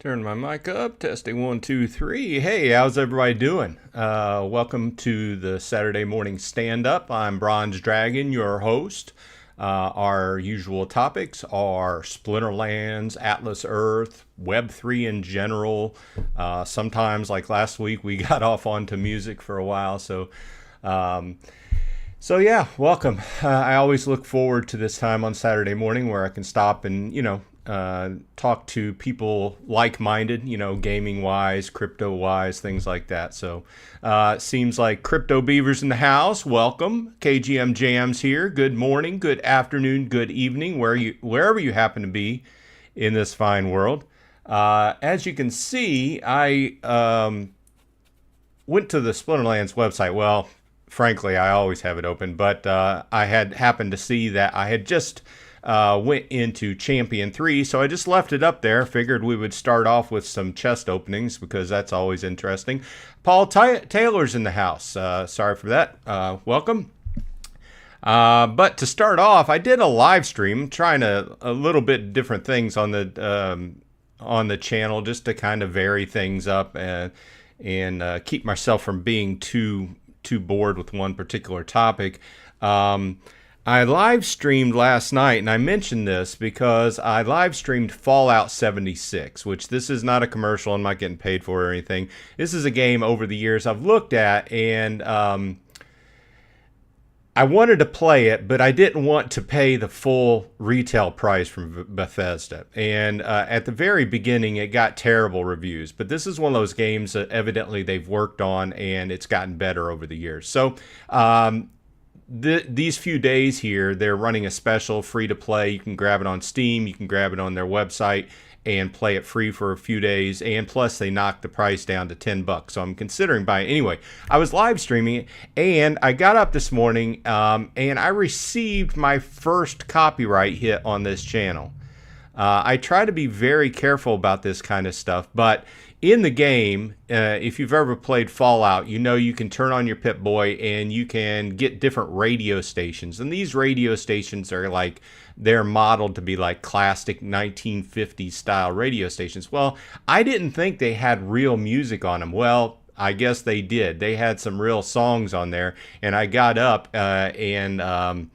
Turn my mic up. Testing 1, 2, 3. Hey, how's everybody doing? Welcome to the Saturday morning stand-up. I'm Bronze Dragon, your host. Our usual topics are Splinterlands, Atlas Earth, Web3 in general. Sometimes, like last week, we got off onto music for a while. So yeah, welcome. I always look forward to this time on Saturday morning where I can stop and, talk to people like-minded, gaming-wise, crypto-wise, things like that. So it seems like Crypto Beavers in the house. Welcome. KGM Jams here. Good morning, good afternoon, good evening, wherever you happen to be in this fine world. As you can see, I went to the Splinterlands website. Well, frankly, I always have it open, but I had happened to see that I had just went into Champion 3, so I just left it up there. Figured we would start off with some chest openings because that's always interesting. Paul Taylor's in the house. Sorry for that. Welcome. But to start off, I did a live stream trying a little bit different things on the channel just to kind of vary things up and keep myself from being too bored with one particular topic. I live streamed last night, and I mentioned this because I live streamed Fallout 76, which this is not a commercial. I'm not getting paid for it or anything. This is a game over the years I've looked at, and I wanted to play it, but I didn't want to pay the full retail price from Bethesda. And at the very beginning, it got terrible reviews. But this is one of those games that evidently they've worked on, and it's gotten better over the years. So these few days here, they're running a special free to play. You can grab it on Steam. You can grab it on their website and play it free for a few days. And plus, they knocked the price down to $10. So I'm considering buying it. Anyway, I was live streaming it, and I got up this morning, and I received my first copyright hit on this channel. I try to be very careful about this kind of stuff, but in the game, if you've ever played Fallout, you can turn on your Pip-Boy and you can get different radio stations. And these radio stations are like, they're modeled to be like classic 1950s style radio stations. Well, I didn't think they had real music on them. Well, I guess they did. They had some real songs on there. And I got up the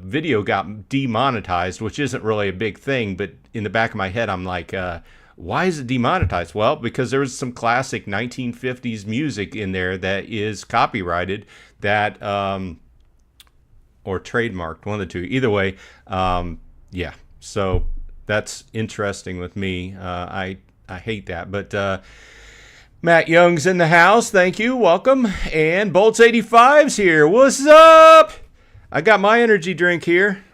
video got demonetized, which isn't really a big thing. But in the back of my head, I'm like, why is it demonetized? Well, because there was some classic 1950s music in there that is copyrighted, that or trademarked, one of the two. Either way, yeah. So that's interesting with me. I hate that, but Matt Young's in the house. Thank you. Welcome. And Bolts 85's here. What's up? I got my energy drink here.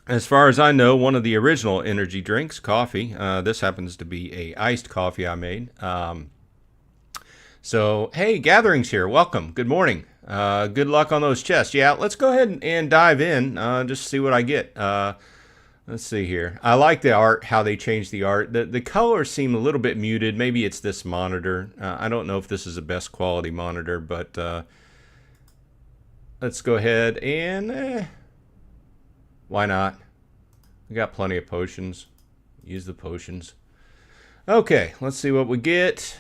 As far as I know, one of the original energy drinks, coffee. This happens to be a iced coffee I made. So, hey, Gatherings here. Welcome. Good morning. Good luck on those chests. Yeah, let's go ahead and dive in. Just see what I get. Let's see here. I like the art, how they changed the art. The colors seem a little bit muted. Maybe it's this monitor. I don't know if this is the best quality monitor, but let's go ahead and... why not? We got plenty of potions. Use the potions. Okay, let's see what we get.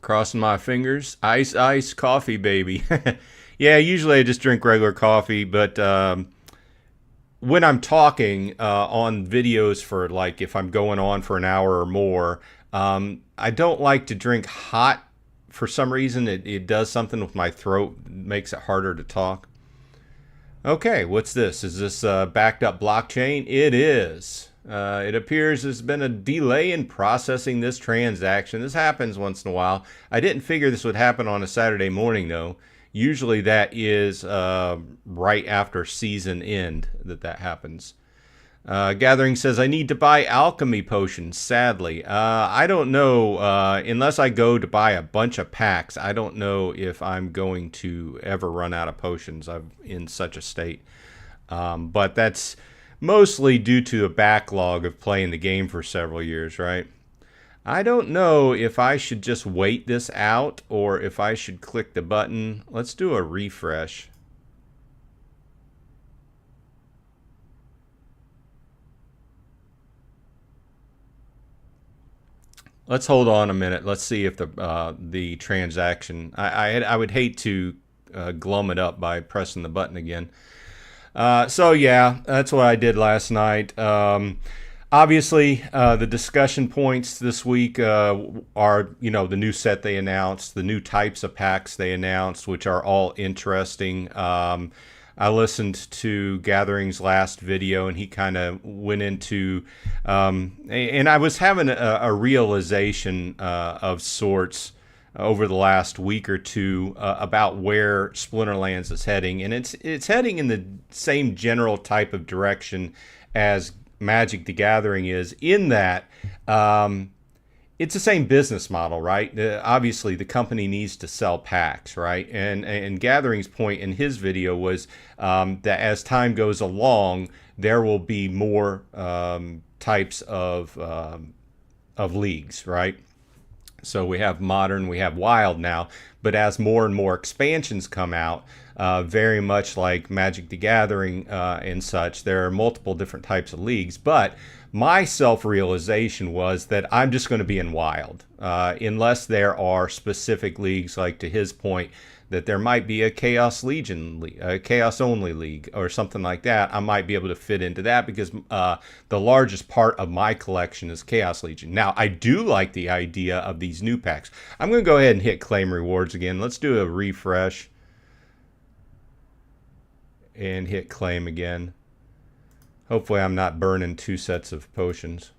Crossing my fingers. Ice coffee, baby. Yeah, usually I just drink regular coffee, but when I'm talking on videos for, like, if I'm going on for an hour or more, I don't like to drink hot. For some reason, it does something with my throat, makes it harder to talk. Okay, what's this? Is this backed up blockchain? It is. It appears there's been a delay in processing this transaction. This happens once in a while. I didn't figure this would happen on a Saturday morning, though. Usually that is right after season end that happens. Gathering says, I need to buy alchemy potions, sadly. I don't know, unless I go to buy a bunch of packs, I don't know if I'm going to ever run out of potions. I'm in such a state. But that's mostly due to a backlog of playing the game for several years, right? I don't know if I should just wait this out or if I should click the button. Let's do a refresh. Let's hold on a minute. Let's see if the transaction. I would hate to glum it up by pressing the button again. So yeah, that's what I did last night. Obviously, the discussion points this week are, you know, the new set they announced, the new types of packs they announced, which are all interesting. I listened to Gathering's last video, and he kind of went into, and I was having a realization of sorts over the last week or two about where Splinterlands is heading, and it's heading in the same general type of direction as Magic the Gathering is, in that it's the same business model, right? Obviously, the company needs to sell packs, right? And Gathering's point in his video was that as time goes along, there will be more types of leagues, right? So we have Modern, we have Wild now, but as more and more expansions come out, very much like Magic the Gathering and such, there are multiple different types of leagues. But my self-realization was that I'm just going to be in Wild, unless there are specific leagues, like to his point, that there might be a Chaos Legion, a Chaos Only League, or something like that. I might be able to fit into that because the largest part of my collection is Chaos Legion. Now, I do like the idea of these new packs. I'm going to go ahead and hit Claim Rewards again. Let's do a refresh and hit Claim again. Hopefully I'm not burning 2 sets of potions.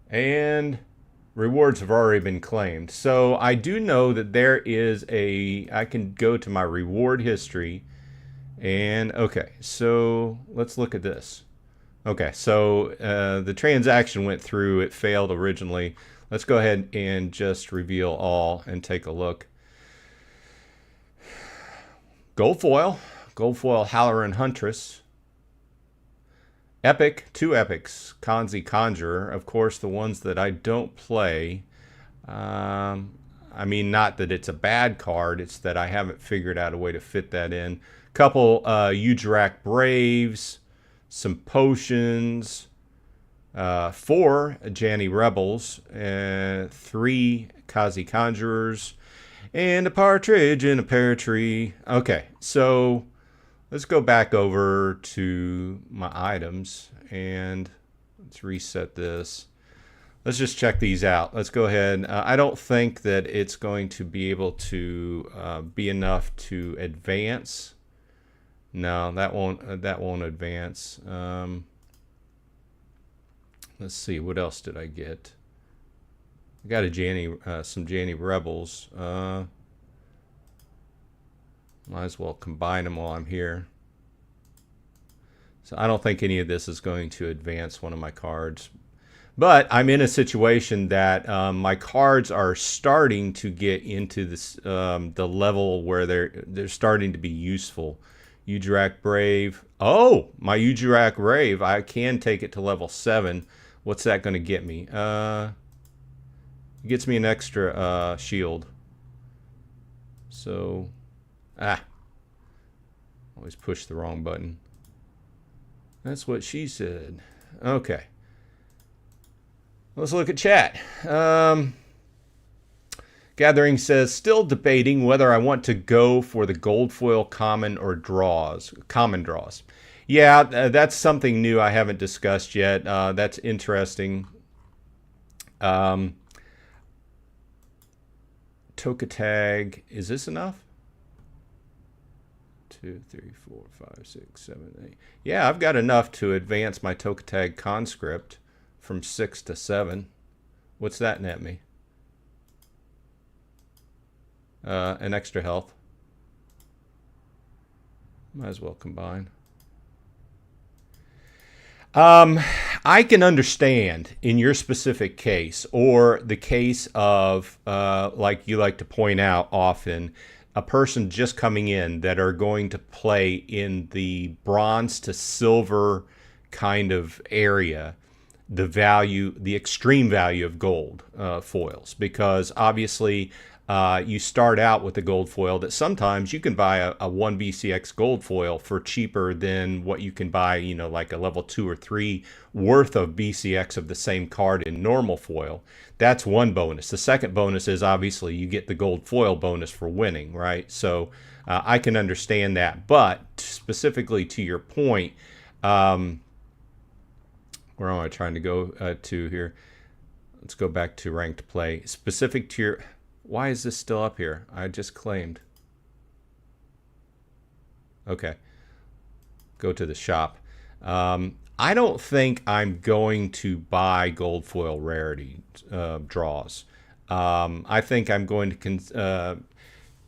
And rewards have already been claimed. So I do know that there is I can go to my reward history, and okay, so let's look at this. Okay, so the transaction went through, it failed originally. Let's go ahead and just reveal all and take a look. Gold foil Halloran Huntress. Epic, 2 epics, Kanzi Conjurer, of course, the ones that I don't play. I mean, not that it's a bad card, it's that I haven't figured out a way to fit that in. Couple Ujarak Braves, some potions, 4 Janny Rebels, 3 Kazi Conjurers, and a partridge in a pear tree. Okay, so let's go back over to my items and let's reset this. Let's just check these out. Let's go ahead. I don't think that it's going to be able to be enough to advance. No, that won't advance. Let's see, what else did I get? I got a some Janny Rebels. Might as well combine them while I'm here. So I don't think any of this is going to advance one of my cards. But I'm in a situation that my cards are starting to get into this the level where they're starting to be useful. Ujarak Brave. Oh, my Ujarak Brave. I can take it to level 7. What's that going to get me? It gets me an extra shield. So, always push the wrong button. That's what she said. Okay. Let's look at chat. Gathering says, still debating whether I want to go for the gold foil common or common draws. Yeah, that's something new I haven't discussed yet. That's interesting. Toka tag, is this enough? 2, 3, 4, 5, 6, 7, 8. Yeah, I've got enough to advance my Toka tag conscript from 6 to 7. What's that net me? An extra health. Might as well combine. I can understand in your specific case, or the case of, like you like to point out often, a person just coming in that are going to play in the bronze to silver kind of area, the extreme value of gold foils, because obviously you start out with a gold foil that sometimes you can buy a 1 BCX gold foil for cheaper than what you can buy, you know, like a level 2 or 3 worth of BCX of the same card in normal foil. That's one bonus. The second bonus is obviously you get the gold foil bonus for winning, right? So I can understand that. But specifically to your point, where am I trying to go to here? Let's go back to ranked play. Specific to your... Why is this still up here? I just claimed. Okay. Go to the shop. I don't think I'm going to buy gold foil rarity draws. I think I'm going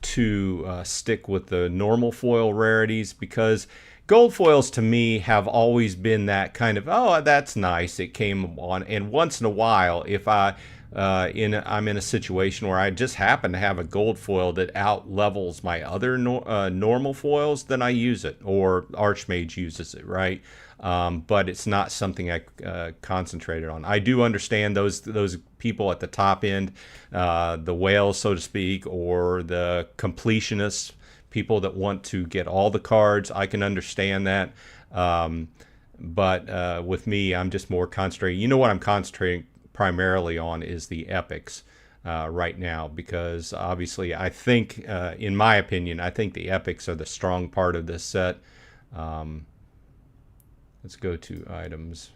to stick with the normal foil rarities, because gold foils to me have always been that kind of, oh, that's nice, it came on. And once in a while, if I'm in a situation where I just happen to have a gold foil that out levels my other normal foils, then I use it, or Archmage uses it, right? But it's not something I concentrated on. I do understand those people at the top end, the whales, so to speak, or the completionists, people that want to get all the cards. I can understand that. But with me, I'm just more concentrating. You know what I'm concentrating primarily on is the epics right now, because obviously I think, in my opinion, I think the epics are the strong part of this set. Let's go to items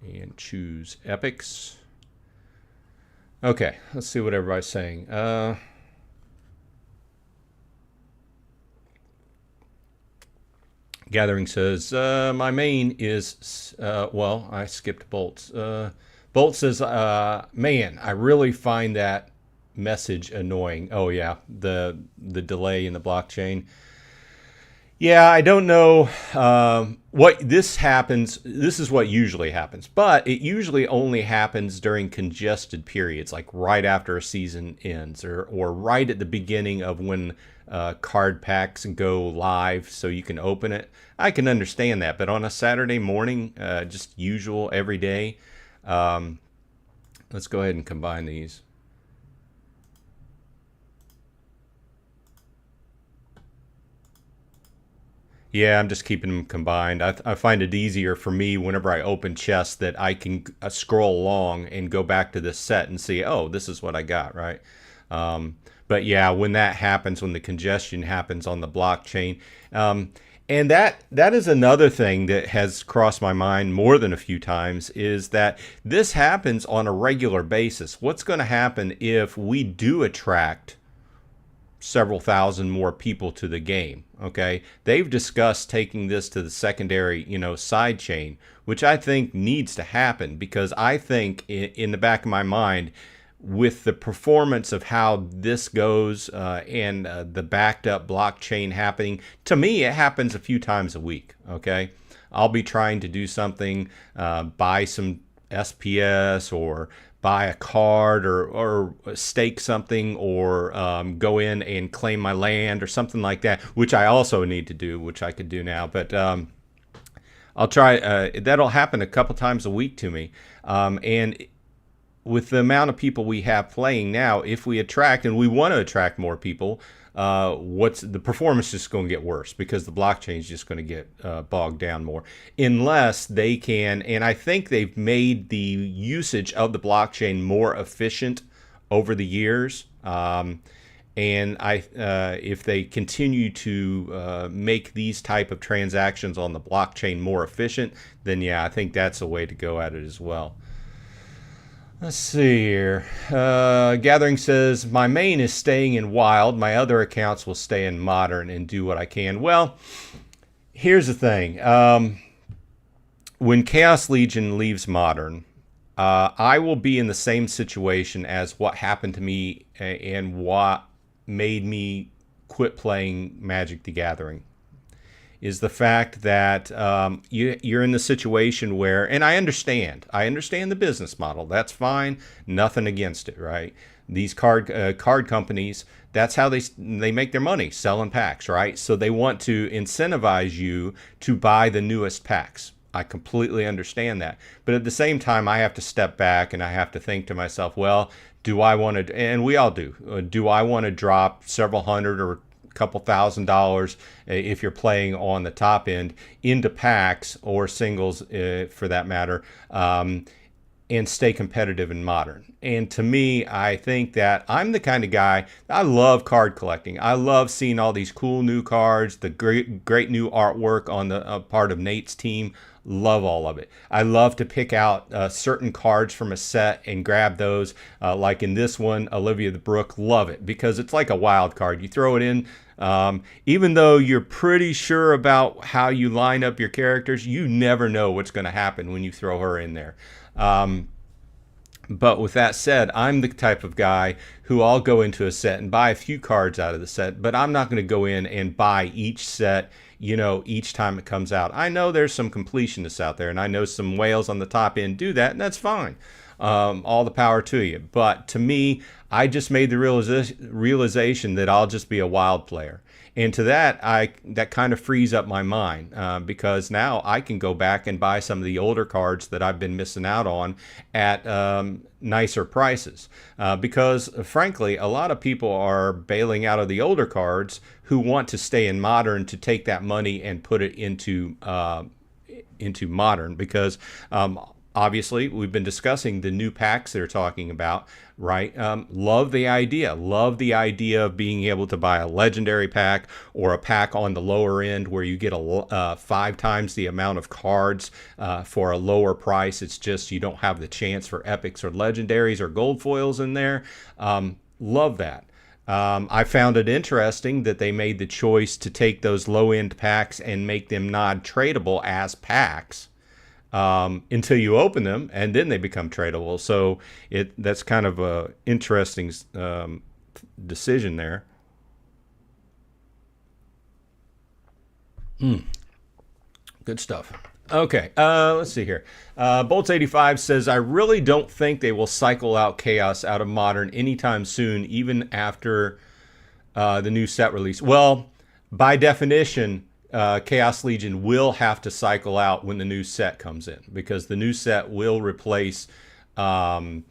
and choose epics. Okay, let's see what everybody's saying. Gathering says, my main is, well, I skipped Bolts. Bolt says, man, I really find that message annoying. Oh, yeah, the delay in the blockchain. Yeah, I don't know what this happens. This is what usually happens, but it usually only happens during congested periods, like right after a season ends, or right at the beginning of when card packs go live so you can open it. I can understand that, but on a Saturday morning, just usual every day, let's go ahead and combine these. Yeah, I'm just keeping them combined. I find it easier for me whenever I open chests that I can scroll along and go back to this set and see, oh, this is what I got, right? But yeah, when that happens, when the congestion happens on the blockchain, and that is another thing that has crossed my mind more than a few times, is that this happens on a regular basis. What's going to happen if we do attract several thousand more people to the game? Okay, they've discussed taking this to the secondary, side chain, which I think needs to happen, because I think in the back of my mind, with the performance of how this goes and the backed up blockchain happening, to me it happens a few times a week. Okay, I'll be trying to do something, buy some SPS, or buy a card, or stake something, or go in and claim my land or something like that, which I also need to do, which I could do now. But I'll try. That'll happen a couple times a week to me. And with the amount of people we have playing now, if we attract, and we want to attract more people, what's the performance just going to get worse, because the blockchain is just going to get bogged down more, unless they can. And I think they've made the usage of the blockchain more efficient over the years. And if they continue to make these type of transactions on the blockchain more efficient, then yeah, I think that's a way to go at it as well. Let's see here. Gathering says, my main is staying in wild. My other accounts will stay in modern and do what I can. Well, here's the thing. When Chaos Legion leaves modern, I will be in the same situation as what happened to me and what made me quit playing Magic the Gathering. Is the fact that you're in the situation where, and I understand the business model. That's fine, nothing against it, right? These card companies, that's how they make their money, selling packs, right? So they want to incentivize you to buy the newest packs. I completely understand that. But at the same time, I have to step back and I have to think to myself, well, do I want to, and we all do I want to drop several hundred or a couple $1,000 if you're playing on the top end into packs or singles for that matter, and stay competitive in modern? And to me, I think that I'm the kind of guy, I love card collecting. I love seeing all these cool new cards, the great new artwork on the part of Nate's team. Love all of it. I love to pick out certain cards from a set and grab those. Like in this one, Olivia the Brook, love it because it's like a wild card. You throw it in, even though you're pretty sure about how you line up your characters, you never know what's going to happen when you throw her in there. But with that said, I'm the type of guy who I'll go into a set and buy a few cards out of the set, but I'm not going to go in and buy each set, you know, each time it comes out. I know there's some completionists out there, and I know some whales on the top end do that, and that's fine. All the power to you. But to me, I just made the realization that I'll just be a wild player. And to that, that kind of frees up my mind because now I can go back and buy some of the older cards that I've been missing out on at nicer prices. Because frankly, a lot of people are bailing out of the older cards who want to stay in modern to take that money and put it into modern because obviously, we've been discussing the new packs they're talking about, right? Love the idea. Love the idea of being able to buy a legendary pack or a pack on the lower end where you get 5 times the amount of cards for a lower price. It's just you don't have the chance for epics or legendaries or gold foils in there. Love that. I found it interesting that they made the choice to take those low-end packs and make them non-tradable as packs. Until you open them, and then they become tradable. So that's kind of a interesting decision there. Good stuff. Okay, let's see here. Bolts85 says, I really don't think they will cycle out Chaos out of Modern anytime soon, even after the new set release. Well, by definition, Chaos Legion will have to cycle out when the new set comes in because the new set will replace Chaos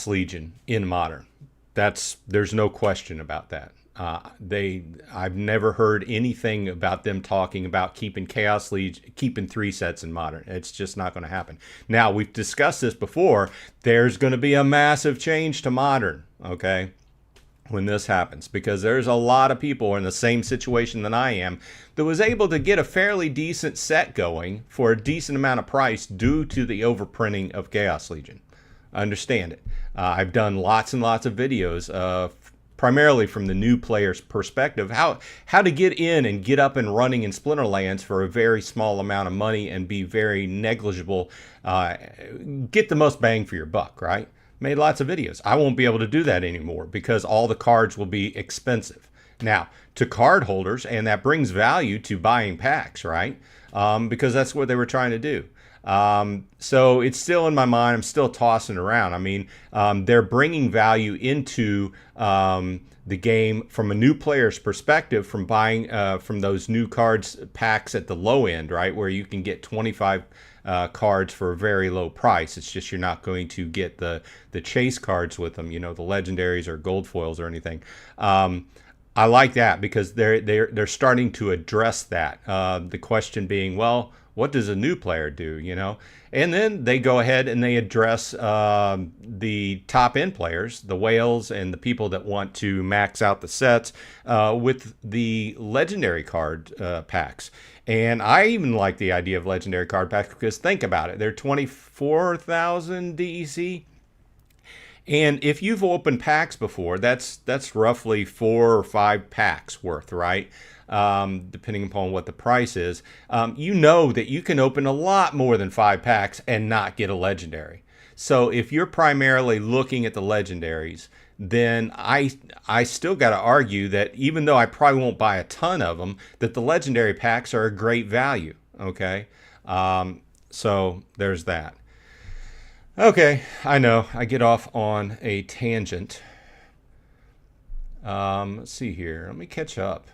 Legion in Modern. There's no question about that. I've never heard anything about them talking about keeping Chaos Legion, keeping 3 sets in Modern. It's just not going to happen. Now, we've discussed this before. There's going to be a massive change to Modern, okay, when this happens, because there's a lot of people in the same situation that I am that was able to get a fairly decent set going for a decent amount of price due to the overprinting of Chaos Legion. I understand it. I've done lots and lots of videos primarily from the new player's perspective, how to get in and get up and running in Splinterlands for a very small amount of money and be very negligible, get the most bang for your buck, right? Made lots of videos. I won't be able to do that anymore because all the cards will be expensive. Now, to card holders, and that brings value to buying packs, right? Because that's what they were trying to do. So it's still in my mind. I'm still tossing around. I mean, they're bringing value into the game from a new player's perspective from buying from those new cards packs at the low end, right? Where you can get 25 cards for a very low price. It's just you're not going to get the chase cards with them, you know, the legendaries or gold foils or anything. I like that because they're starting to address that. The question being, well, what does a new player do, you know? And then they go ahead and they address the top end players, the whales and the people that want to max out the sets with the legendary card packs. And I even like the idea of legendary card packs because think about it. They're 24,000 DEC. And if you've opened packs before, that's roughly 4 or 5 packs worth, right? Depending upon what the price is. You know that you can open a lot more than 5 packs and not get a legendary. So if you're primarily looking at the legendaries, then I still got to argue that even though I probably won't buy a ton of them, that the legendary packs are a great value, okay? So there's that. Okay, I know I get off on a tangent. Let's see here. Let me catch up.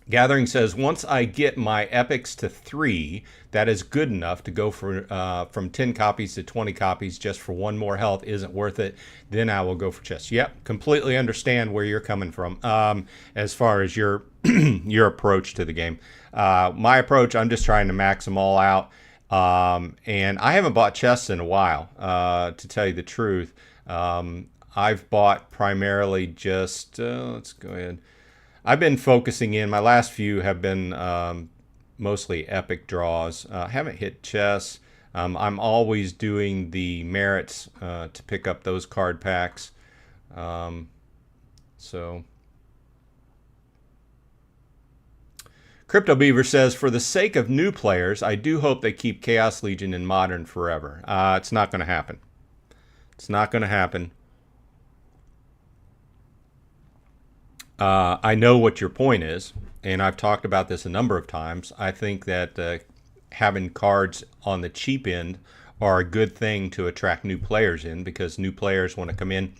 Gathering says, once I get my epics to 3, that is good enough to go for from 10 copies to 20 copies just for 1 more health isn't worth it. Then I will go for chests. Yep, completely understand where you're coming from as far as your your approach to the game. My approach, I'm just trying to max them all out. And I haven't bought chests in a while, to tell you the truth. I've bought primarily just, let's go ahead. I've been focusing in. My last few have been mostly epic draws. Haven't hit chests. I'm always doing the merits to pick up those card packs. So Crypto Beaver says, for the sake of new players, I do hope they keep Chaos Legion in Modern forever. It's not going to happen. It's not going to happen. I know what your point is, and I've talked about this a number of times. I think that having cards on the cheap end are a good thing to attract new players in, because new players want to come in.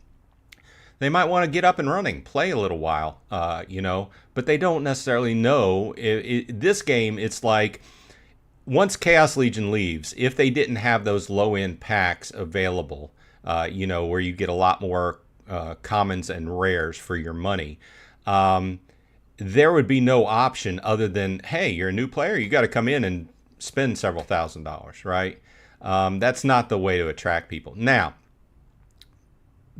They might want to get up and running, play a little while, but they don't necessarily know. This game, it's like once Chaos Legion leaves, if they didn't have those low-end packs available, where you get a lot more commons and rares for your money, there would be no option other than, hey, you're a new player, you got to come in and spend several $1,000s, right? That's not the way to attract people. Now,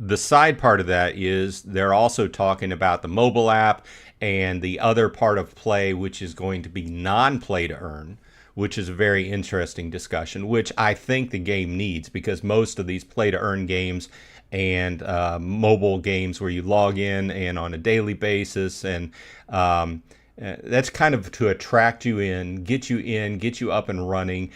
the side part of that is they're also talking about the mobile app and the other part of play, which is going to be non-play to earn, which is a very interesting discussion, which I think the game needs, because most of these play to earn games and mobile games where you log in and on a daily basis, and that's kind of to attract you in, get you up and running,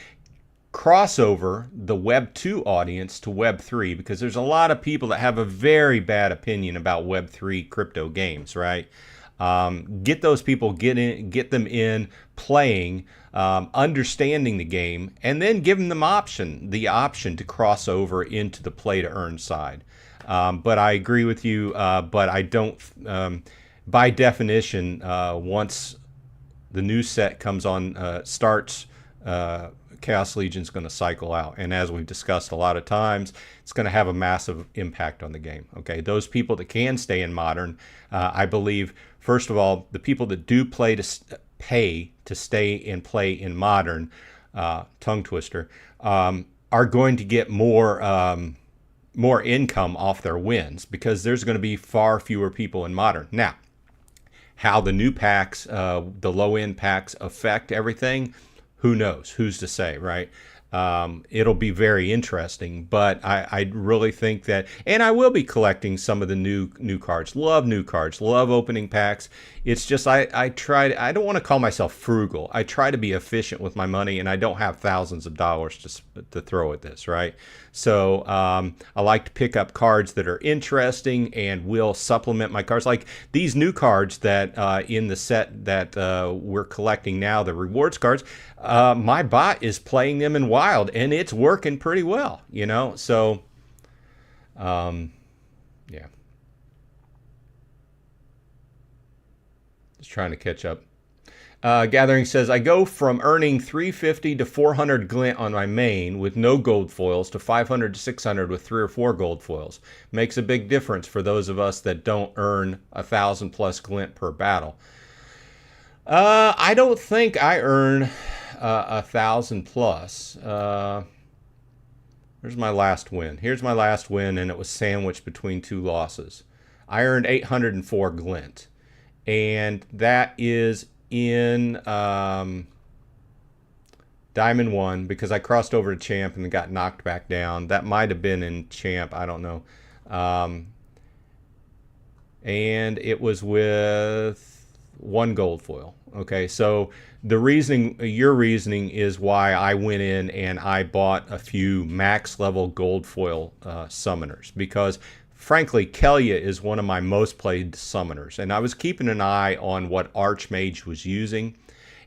crossover the Web 2 audience to Web 3, because there's a lot of people that have a very bad opinion about Web 3 crypto games, right? Get those people, get them in, playing, understanding the game, and then give them the option to cross over into the play to earn side. But I agree with you, but I don't, by definition, once the new set comes on, starts, Chaos Legion's going to cycle out, and as we've discussed a lot of times, it's going to have a massive impact on the game. Okay, those people that can stay in Modern, I believe, first of all, the people that do pay to stay and play in Modern, tongue twister, are going to get more income off their wins, because there's going to be far fewer people in Modern. Now, how the new packs, the low end packs, affect everything, who knows? Who's to say, right? It'll be very interesting, but I really think that, and I will be collecting some of the new cards. Love new cards. Love opening packs. It's just I don't want to call myself frugal. I try to be efficient with my money, and I don't have thousands of dollars to throw at this, right? So I like to pick up cards that are interesting and will supplement my cards. Like these new cards that in the set that we're collecting now, the rewards cards. My bot is playing them in Wild, and it's working pretty well, So, yeah. Just trying to catch up. Gathering says, I go from earning 350 to 400 glint on my main with no gold foils to 500 to 600 with 3 or 4 gold foils. Makes a big difference for those of us that don't earn 1,000 plus glint per battle. I don't think I earn 1,000 plus. Here's my last win. Here's my last win, and it was sandwiched between 2 losses. I earned 804 glint, and that is in Diamond 1, because I crossed over to Champ and got knocked back down. That might have been in Champ, I don't know. And it was with 1 gold foil. Okay, so the reasoning, your reasoning is why I went in and I bought a few max level gold foil summoners, because frankly, Kelia is one of my most played summoners, and I was keeping an eye on what Archmage was using,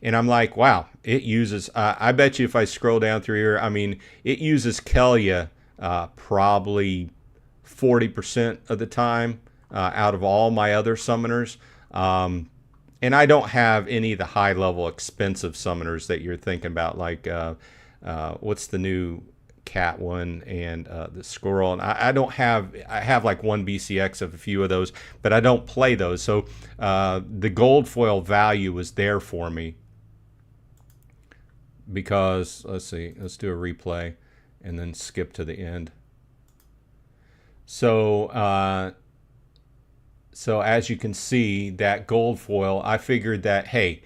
and I'm like, wow, it uses, I bet you if I scroll down through here, I mean, it uses Kelia probably 40% of the time out of all my other summoners. and I don't have any of the high level expensive summoners that you're thinking about, like what's the new cat one and the squirrel. And I don't have, I have like one BCX of a few of those, but I don't play those. So the gold foil value was there for me because, let's see, let's do a replay and then skip to the end. So so as you can see, that gold foil, I figured that, hey,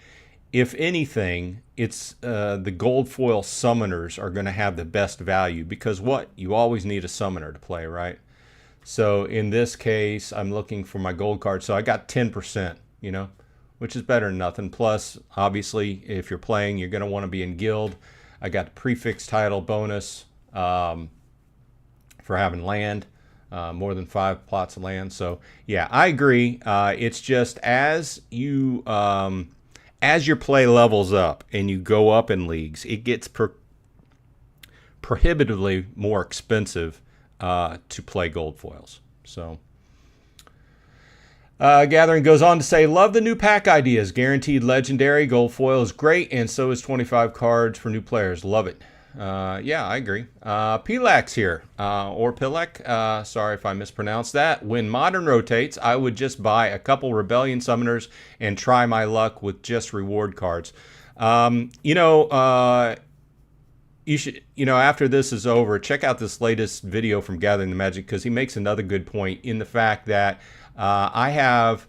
if anything, it's the gold foil summoners are going to have the best value, because what? You always need a summoner to play, right? So in this case, I'm looking for my gold card. So I got 10%, you know, which is better than nothing. Plus, obviously, if you're playing, you're going to want to be in guild. I got the prefix title bonus for having land. More than 5 plots of land. So yeah, I agree. It's just as your play levels up and you go up in leagues, it gets prohibitively more expensive to play gold foils. So Gathering goes on to say, love the new pack ideas. Guaranteed legendary. Gold foil is great, and so is 25 cards for new players. Love it. Yeah, I agree. Pilax here, or Pilek, sorry if I mispronounced that. When Modern rotates, I would just buy a couple Rebellion Summoners and try my luck with just reward cards. You know, you should, you know, after this is over, check out this latest video from Gathering the Magic, because he makes another good point in the fact that I have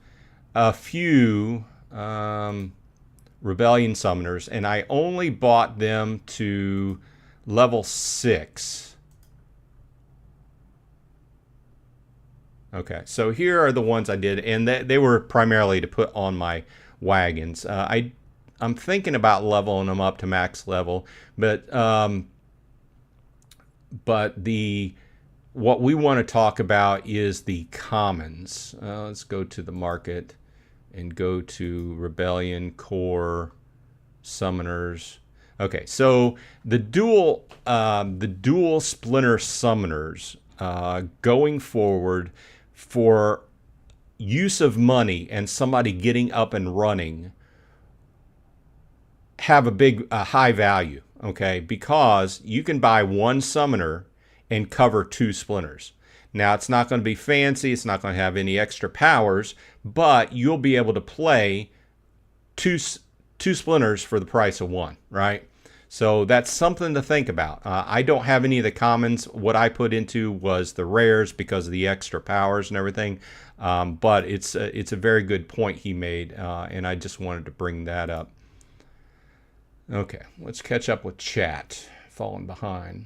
a few Rebellion Summoners, and I only bought them to level 6. Okay, so here are the ones I did, and they were primarily to put on my wagons. I'm thinking about leveling them up to max level, but what we want to talk about is the commons. Let's go to the market and go to Rebellion Core Summoners. Okay, so the dual Splinter Summoners going forward for use of money and somebody getting up and running have a high value, okay? Because you can buy one summoner and cover 2 splinters. Now, it's not going to be fancy, it's not going to have any extra powers, but you'll be able to play two splinters for the price of 1, right? So that's something to think about. I don't have any of the commons. What I put into was the rares because of the extra powers and everything. But it's a very good point he made, and I just wanted to bring that up. Okay, let's catch up with chat. Falling behind.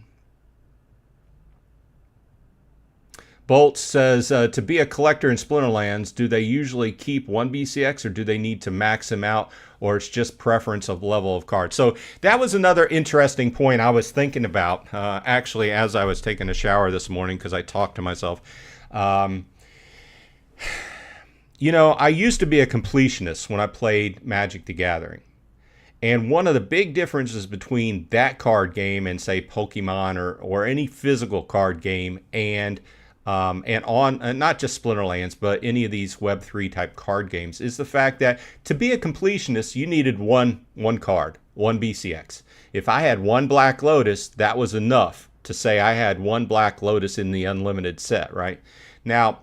Bolt says, to be a collector in Splinterlands, do they usually keep 1 BCX, or do they need to max him out, or it's just preference of level of cards? So that was another interesting point I was thinking about, actually, as I was taking a shower this morning, because I talked to myself. You know, I used to be a completionist when I played Magic the Gathering. And one of the big differences between that card game and, say, Pokemon or any physical card game and not just Splinterlands, but any of these Web3 type card games, is the fact that to be a completionist, you needed one card, 1 BCX. If I had 1 Black Lotus, that was enough to say I had 1 Black Lotus in the unlimited set, right? Now,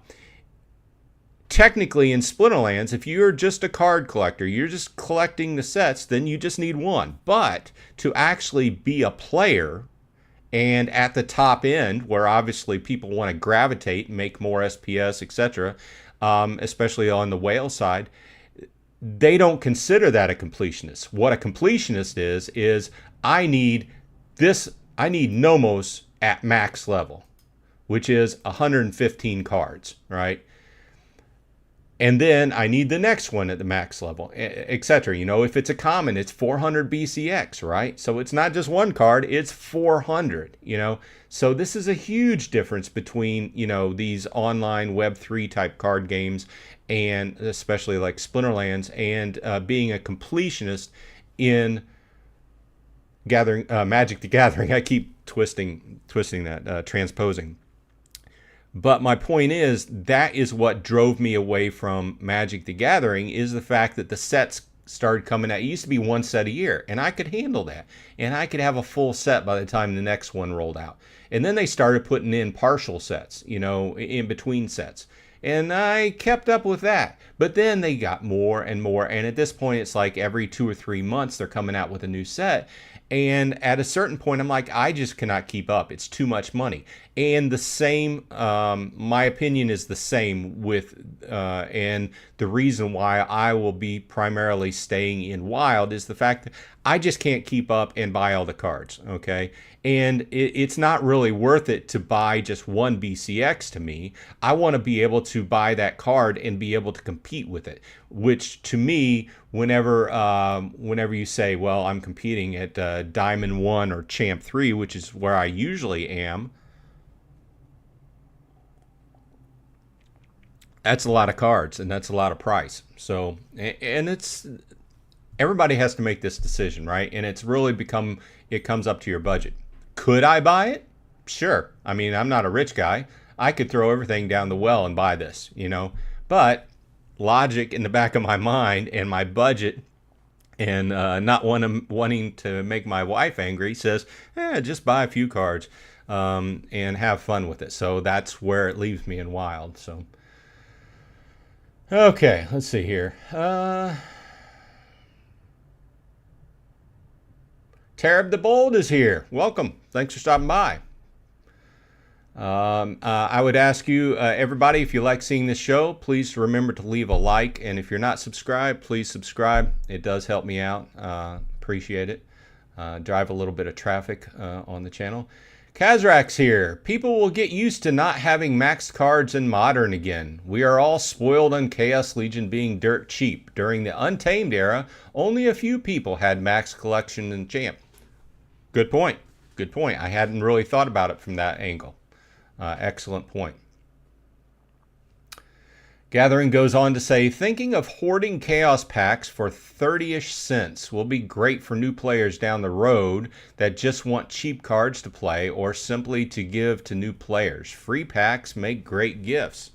technically in Splinterlands, if you're just a card collector, you're just collecting the sets, then you just need 1. But to actually be a player, and at the top end, where obviously people want to gravitate and make more SPS, etc., especially on the whale side, they don't consider that a completionist. What a completionist is I need Nomos at max level, which is 115 cards, right? And then I need the next one at the max level, etc. You know, if it's a common, it's 400 BCX, right? So it's not just 1 card, it's 400, you know. So this is a huge difference between, you know, these online Web3 type card games, and especially like Splinterlands, and being a completionist in Gathering, Magic the Gathering. I keep twisting that, transposing. But my point is, that is what drove me away from Magic the Gathering, is the fact that the sets started coming out. It used to be one set a year, and I could handle that. And I could have a full set by the time the next one rolled out. And then they started putting in partial sets, you know, in between sets. And I kept up with that. But then they got more and more. And at this point, it's like every 2 or 3 months, they're coming out with a new set. And at a certain point, I'm like, I just cannot keep up. It's too much money. And the same, my opinion is the same with, and the reason why I will be primarily staying in Wild is the fact that I just can't keep up and buy all the cards, okay? And it's not really worth it to buy just one BCX to me. I want to be able to buy that card and be able to compete with it, which to me, whenever you say, well, I'm competing at Diamond 1 or Champ 3, which is where I usually am, that's a lot of cards and that's a lot of price. So, and it's, everybody has to make this decision, right? And it's really it comes up to your budget. Could I buy it? Sure. I mean, I'm not a rich guy. I could throw everything down the well and buy this, you know. But logic in the back of my mind and my budget and not wanting to make my wife angry says, just buy a few cards and have fun with it. So that's where it leaves me in Wild. So, okay, let's see here. Tarab the Bold is here. Welcome. Thanks for stopping by. I would ask you, everybody, if you like seeing this show, please remember to leave a like. And if you're not subscribed, please subscribe. It does help me out. Appreciate it. Drive a little bit of traffic on the channel. Kazrak's here. People will get used to not having maxed cards in Modern again. We are all spoiled on Chaos Legion being dirt cheap. During the Untamed era, only a few people had max collection in Champ. Good point. Good point. I hadn't really thought about it from that angle. Excellent point. Gathering goes on to say, thinking of hoarding Chaos packs for 30-ish cents will be great for new players down the road that just want cheap cards to play or simply to give to new players. Free packs make great gifts.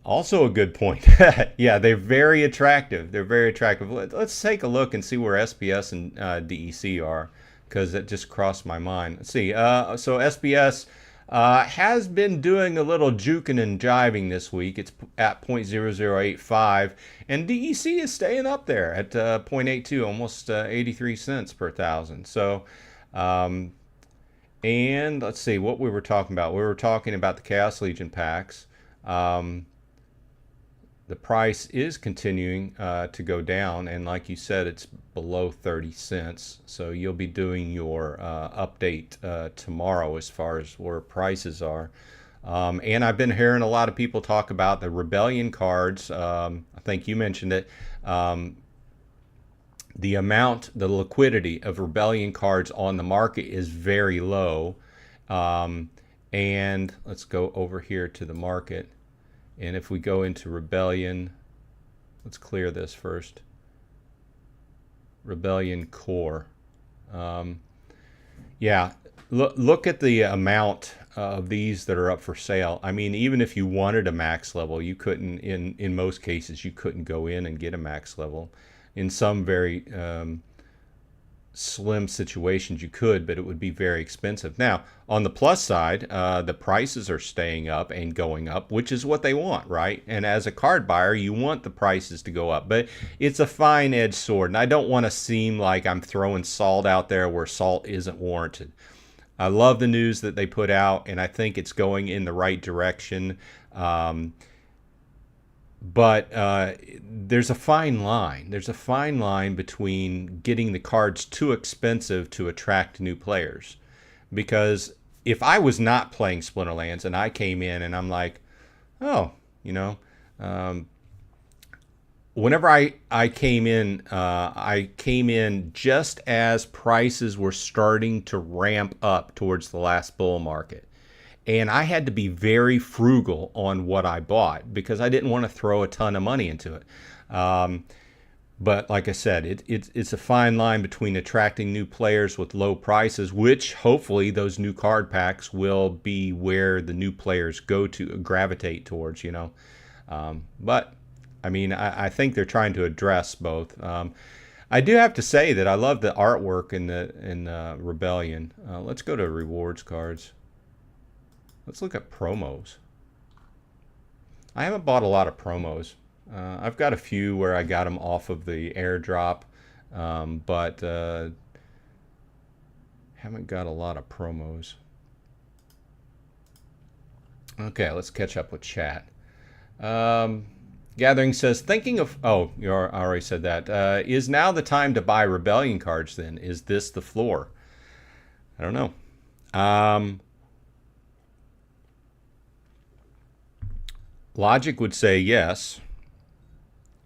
Also a good point. Yeah, they're very attractive. They're very attractive. Let's take a look and see where SPS and DEC are, because it just crossed my mind. Let's see. So SPS has been doing a little juking and jiving this week. It's at 0.0085, and DEC is staying up there at 0.82, almost 83 cents per thousand. So, and let's see what we were talking about. We were talking about the Chaos Legion packs. The price is continuing to go down, and like you said, it's below 30 cents. So you'll be doing your update tomorrow as far as where prices are. And I've been hearing a lot of people talk about the Rebellion cards. I think you mentioned it. The liquidity of Rebellion cards on the market is very low. And let's go over here to the market. And if we go into Rebellion, let's clear this first. Rebellion Core. Yeah, look at the amount of these that are up for sale. I mean, even if you wanted a max level, you couldn't, in most cases, you couldn't go in and get a max level. In some very slim situations you could, but it would be very expensive. Now, on the plus side, the prices are staying up and going up, which is what they want, right? And as a card buyer, you want the prices to go up, but it's a fine-edged sword, and I don't want to seem like I'm throwing salt out there where salt isn't warranted. I love the news that they put out, and I think it's going in the right direction. But there's a fine line. There's a fine line between getting the cards too expensive to attract new players. Because if I was not playing Splinterlands and I came in and I'm like, oh, you know, whenever I came in just as prices were starting to ramp up towards the last bull market. And I had to be very frugal on what I bought because I didn't want to throw a ton of money into it. But like I said, it's a fine line between attracting new players with low prices, which hopefully those new card packs will be where the new players go to gravitate towards, you know. But I mean, I think they're trying to address both. I do have to say that I love the artwork in Rebellion. Let's go to rewards cards. Let's look at promos. I haven't bought a lot of promos. I've got a few where I got them off of the airdrop, but haven't got a lot of promos. Okay, let's catch up with chat. Gathering says, thinking of... Oh, I already said that. Is now the time to buy Rebellion cards then? Is this the floor? I don't know. Logic would say yes.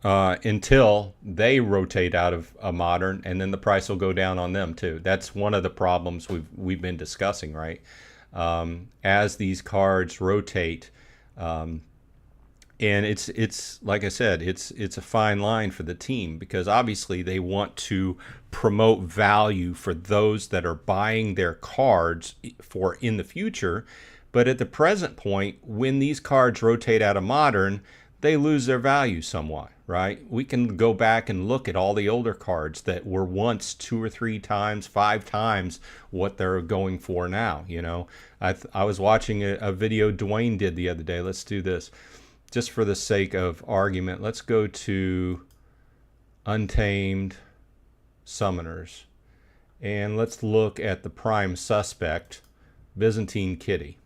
Until they rotate out of a modern, and then the price will go down on them too. That's one of the problems we've been discussing, right? As these cards rotate, and it's like I said, it's a fine line for the team, because obviously they want to promote value for those that are buying their cards for in the future. But at the present point, when these cards rotate out of modern, they lose their value somewhat, right? We can go back and look at all the older cards that were once 2 or 3 times, 5 times what they're going for now, you know. I was watching a video Dwayne did the other day. Let's do this. Just for the sake of argument, let's go to Untamed Summoners. And let's look at the prime suspect, Byzantine Kitty.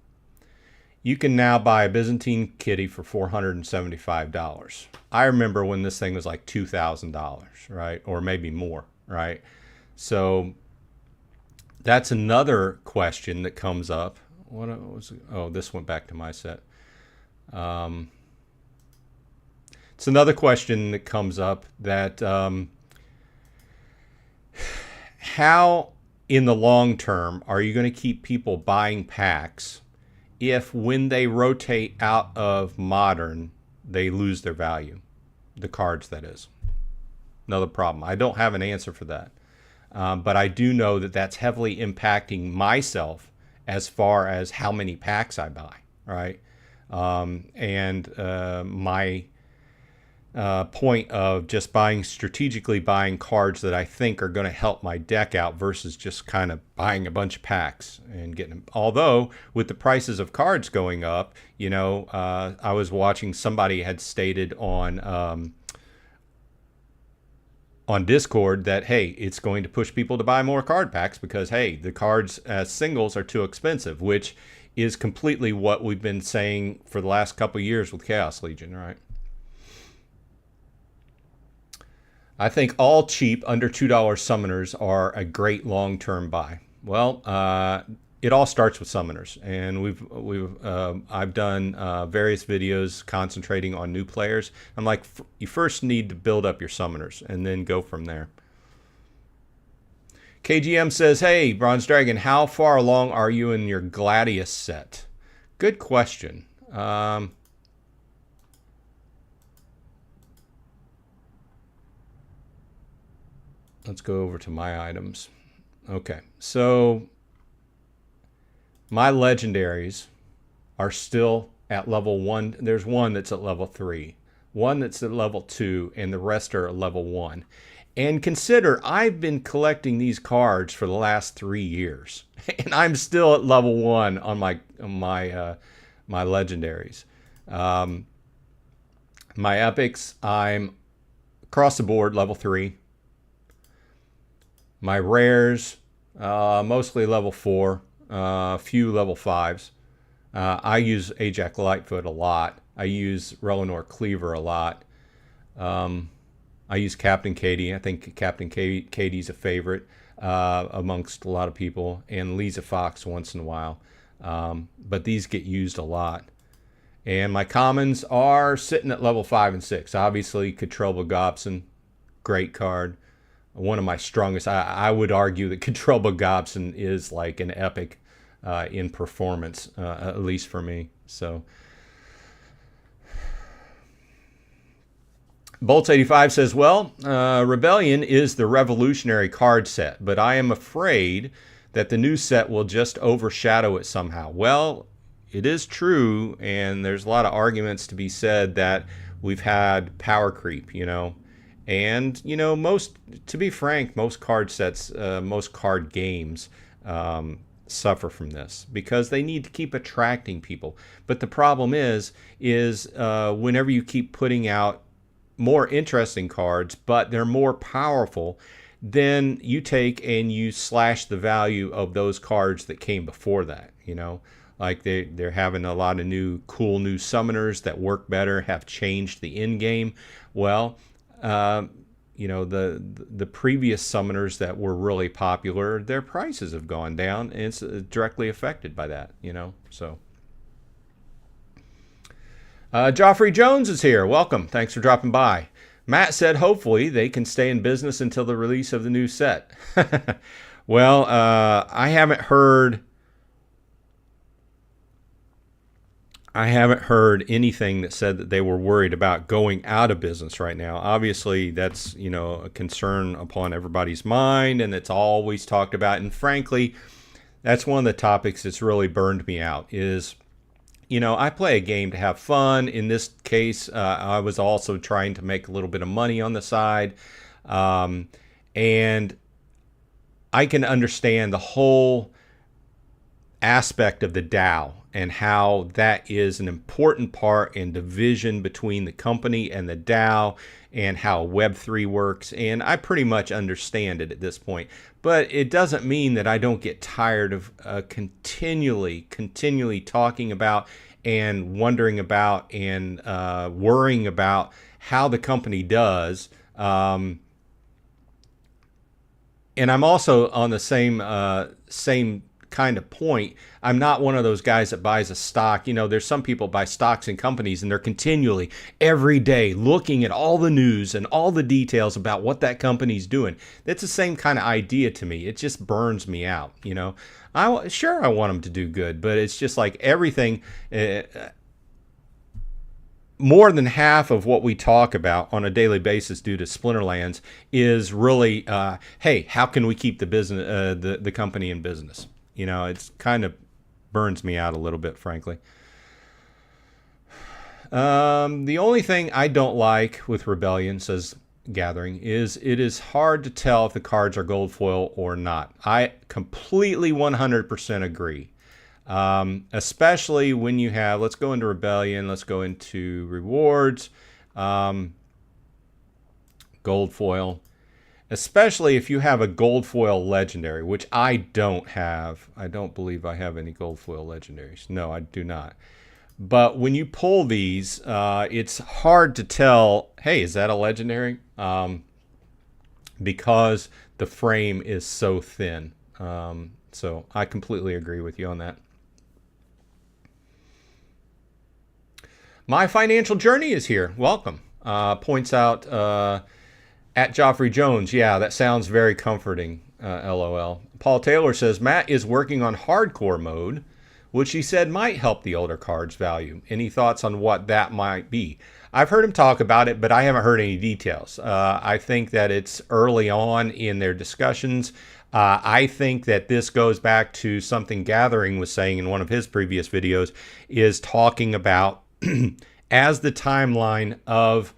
You can now buy a Byzantine Kitty for $475. I remember when this thing was like $2,000, right? Or maybe more, right? So that's another question that comes up. What was it? Oh, this went back to my set. It's another question that comes up that how in the long term are you going to keep people buying packs if when they rotate out of modern, they lose their value? The cards, that is. Another problem. I don't have an answer for that. But I do know that that's heavily impacting myself as far as how many packs I buy, right? My point of just strategically buying cards that I think are going to help my deck out versus just kind of buying a bunch of packs and getting them. Although with the prices of cards going up, you know, I was watching, somebody had stated on Discord that, hey, it's going to push people to buy more card packs because, hey, the cards as singles are too expensive, which is completely what we've been saying for the last couple of years with Chaos Legion, right? I think all cheap under $2 summoners are a great long-term buy. Well, it all starts with summoners, and I've done various videos concentrating on new players. I'm like, you first need to build up your summoners and then go from there. KGM says, hey, Bronze Dragon, how far along are you in your Gladius set? Good question. Let's go over to my items. Okay, so my legendaries are still at level 1. There's one that's at level 3, one that's at level 2, and the rest are at level 1. And consider, I've been collecting these cards for the last 3 years, and I'm still at level 1 on my legendaries. My epics, I'm across the board level 3. My rares, mostly level 4, few level 5s. I use Ajax Lightfoot a lot. I use Relinor Cleaver a lot. I use Captain Katie. I think Captain Katie's a favorite amongst a lot of people, and Lisa Fox once in a while. But these get used a lot. And my commons are sitting at level 5 and 6. Obviously, Ketrelba Gobson, great card. One of my strongest. I would argue that Ketrelba Gobson is like an epic in performance, at least for me. So Bolts85 says, well, Rebellion is the revolutionary card set, but I am afraid that the new set will just overshadow it somehow. Well, it is true, and there's a lot of arguments to be said that we've had power creep, and, to be frank, most card sets, most card games suffer from this because they need to keep attracting people. But the problem is whenever you keep putting out more interesting cards, but they're more powerful, then you take and you slash the value of those cards that came before that, like they're having a lot of cool new summoners that work better, have changed the end game. Well, the previous summoners that were really popular, their prices have gone down, and it's directly affected by that, so. Joffrey Jones is here. Welcome. Thanks for dropping by. Matt said hopefully they can stay in business until the release of the new set. Well, I haven't heard anything that said that they were worried about going out of business right now. Obviously, that's, a concern upon everybody's mind, and it's always talked about. And frankly, that's one of the topics that's really burned me out is, I play a game to have fun. In this case, I was also trying to make a little bit of money on the side. And I can understand the whole aspect of the DAO and how that is an important part in division between the company and the DAO and how Web3 works. And I pretty much understand it at this point. But it doesn't mean that I don't get tired of continually talking about and wondering about and worrying about how the company does. And I'm also on the same kind of point. I'm not one of those guys that buys a stock. There's some people buy stocks in companies and they're continually every day looking at all the news and all the details about what that company's doing. That's the same kind of idea to me. It just burns me out. I want them to do good, but it's just like everything. More than half of what we talk about on a daily basis due to Splinterlands is really, hey, how can we keep the business, the company in business? It's kind of burns me out a little bit, frankly. The only thing I don't like with Rebellion, says Gathering, is it is hard to tell if the cards are gold foil or not. I completely 100% agree. Especially when you have, let's go into Rebellion, let's go into rewards, gold foil. Especially if you have a gold foil legendary, which I don't have. I don't believe I have any gold foil legendaries. No, I do not. But when you pull these, it's hard to tell, hey, is that a legendary? Because the frame is so thin. So I completely agree with you on that. My Financial Journey is here. Welcome. Points out at Joffrey Jones. Yeah, that sounds very comforting. LOL. Paul Taylor says Matt is working on hardcore mode, which he said might help the older cards value. Any thoughts on what that might be? I've heard him talk about it, but I haven't heard any details. I think that it's early on in their discussions. I think that this goes back to something Gathering was saying in one of his previous videos, is talking about as the timeline of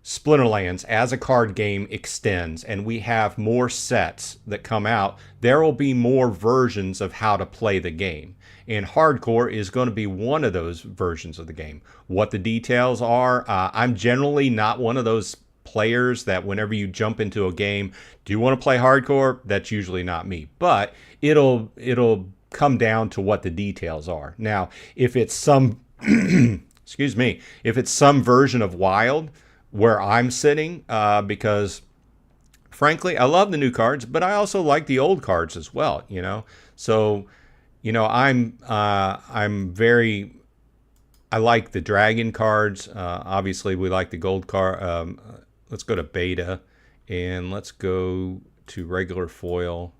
Splinterlands as a card game extends and we have more sets that come out, there will be more versions of how to play the game. And hardcore is going to be one of those versions of the game. What the details are, I'm generally not one of those players that whenever you jump into a game, do you want to play hardcore? That's usually not me. But it'll come down to what the details are. Now, if it's some excuse me, if it's some version of Wild where I'm sitting, because frankly, I love the new cards, but I also like the old cards as well, So, I like the dragon cards. Obviously, we like the gold card. Let's go to beta and let's go to regular foil.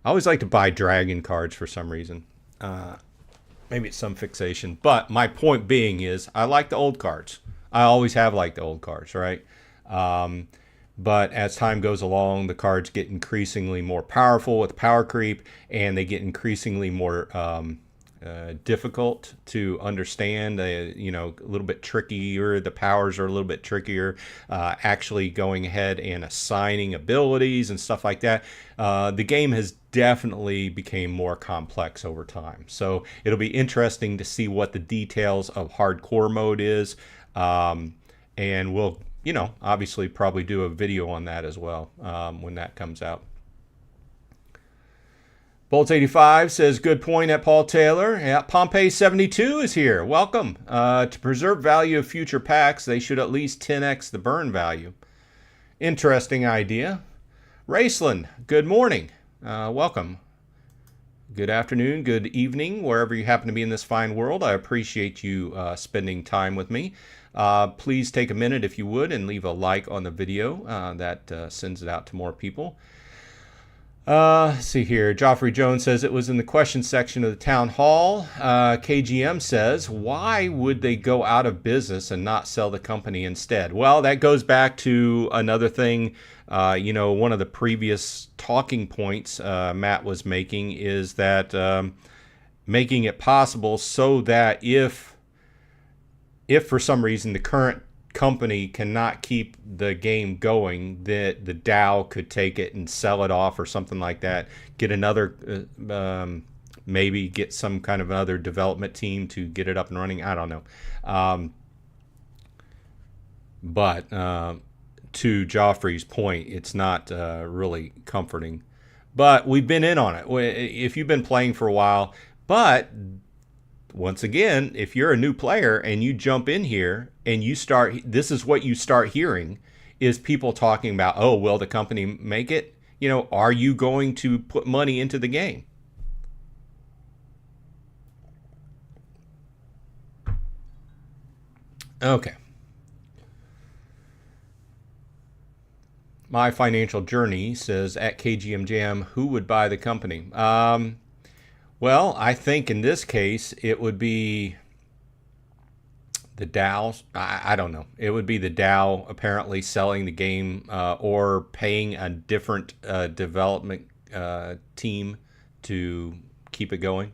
I always like to buy dragon cards for some reason. Maybe it's some fixation. But my point being is I like the old cards. I always have liked the old cards, right? But as time goes along, the cards get increasingly more powerful with power creep, and they get increasingly more difficult to understand. A little bit trickier. The powers are a little bit trickier. Actually going ahead and assigning abilities and stuff like that. The game has definitely became more complex over time. So it'll be interesting to see what the details of hardcore mode is. And we'll, obviously probably do a video on that as well when that comes out. Bolts85 says, good point at Paul Taylor. Yeah, Pompey72 is here. Welcome. To preserve value of future packs, they should at least 10x the burn value. Interesting idea. Raceland, good morning. Welcome. Good afternoon, good evening, wherever you happen to be in this fine world. I appreciate you spending time with me. Please take a minute, if you would, and leave a like on the video. That sends it out to more people. Let's see here. Joffrey Jones says it was in the question section of the town hall. KGM says, why would they go out of business and not sell the company instead? Well, that goes back to another thing. One of the previous talking points Matt was making is that making it possible so that if for some reason the current company cannot keep the game going, that the DAO could take it and sell it off or something like that, get another maybe get some kind of another development team to get it up and running. I don't know. But to Joffrey's point, it's not really comforting. But we've been in on it. If you've been playing for a while, but once again, if you're a new player and you jump in here and you start, this is what you start hearing, is people talking about, oh, will the company make it? Are you going to put money into the game? Okay. My Financial Journey says, at KGM Jam, who would buy the company? Well, I think in this case, it would be the DAO. I don't know. It would be the DAO apparently selling the game or paying a different development team to keep it going.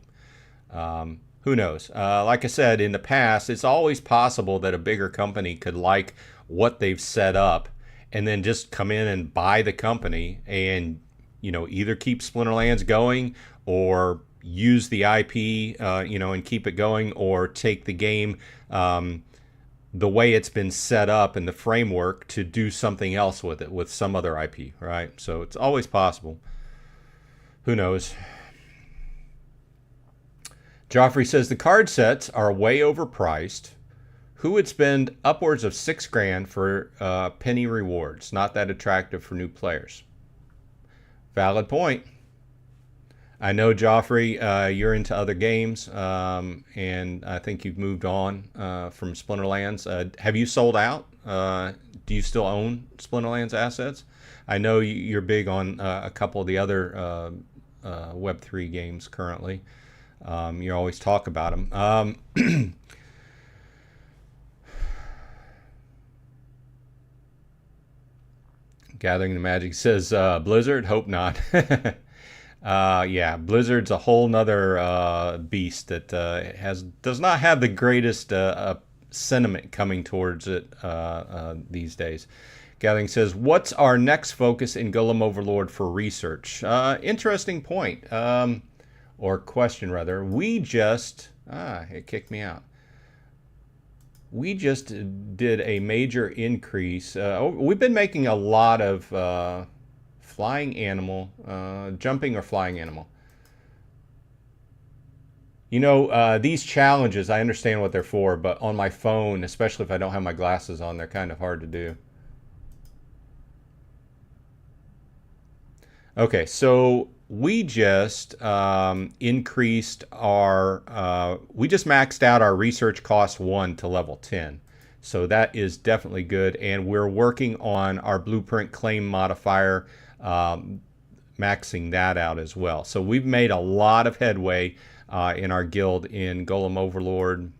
Who knows? Like I said, in the past, it's always possible that a bigger company could like what they've set up and then just come in and buy the company and, either keep Splinterlands going or use the IP, and keep it going, or take the game the way it's been set up in the framework to do something else with it, with some other IP, right? So it's always possible. Who knows? Joffrey says the card sets are way overpriced. Who would spend upwards of $6,000 for penny rewards? Not that attractive for new players. Valid point. I know, Joffrey, you're into other games, and I think you've moved on from Splinterlands. Have you sold out? Do you still own Splinterlands assets? I know you're big on a couple of the other Web3 games currently. You always talk about them. Gathering the Magic says, Blizzard, hope not. Yeah, Blizzard's a whole nother beast that does not have the greatest sentiment coming towards it these days. Gathering says, what's our next focus in Golem Overlord for research? Interesting point, or question rather. We just, it kicked me out. We just did a major increase. We've been making a lot of flying animal, jumping or flying animal. These challenges, I understand what they're for, but on my phone, especially if I don't have my glasses on, they're kind of hard to do. Okay, so we just increased our, we just maxed out our research cost 1 to level 10. So that is definitely good. And we're working on our blueprint claim modifier, maxing that out as well. So we've made a lot of headway in our guild in Golem Overlord.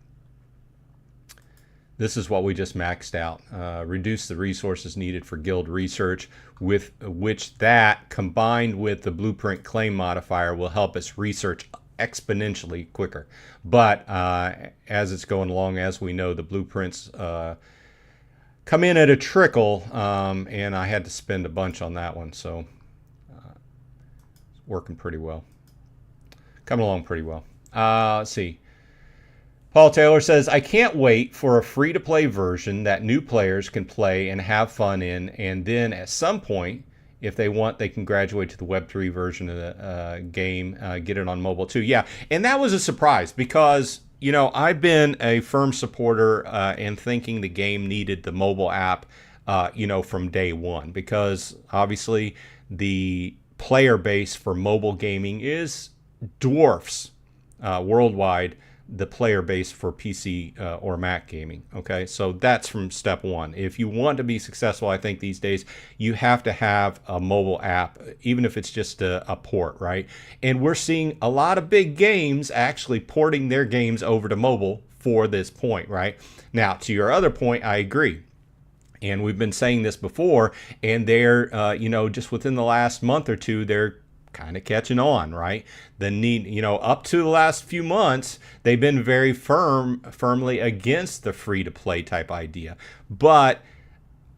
This is what we just maxed out. Reduce the resources needed for guild research, with which that combined with the blueprint claim modifier will help us research exponentially quicker. But as it's going along, as we know, the blueprints come in at a trickle, and I had to spend a bunch on that one. So it's working pretty well. Coming along pretty well. Let's see. Paul Taylor says, I can't wait for a free-to-play version that new players can play and have fun in, and then at some point, if they want, they can graduate to the Web3 version of the game, get it on mobile too. Yeah, and that was a surprise because, you know, I've been a firm supporter and thinking the game needed the mobile app, you know, from day one, because obviously the player base for mobile gaming dwarfs worldwide the player base for PC or Mac gaming. Okay, so that's from step one. If you want to be successful, I think these days you have to have a mobile app, even if it's just a port, right? And we're seeing a lot of big games actually porting their games over to mobile for this point, right? Now, to your other point, I agree. And we've been saying this before, and they're, you know, just within the last month or two, they're kind of catching on, right? The need, you know, up to the last few months, they've been very firmly against the free-to-play type idea. But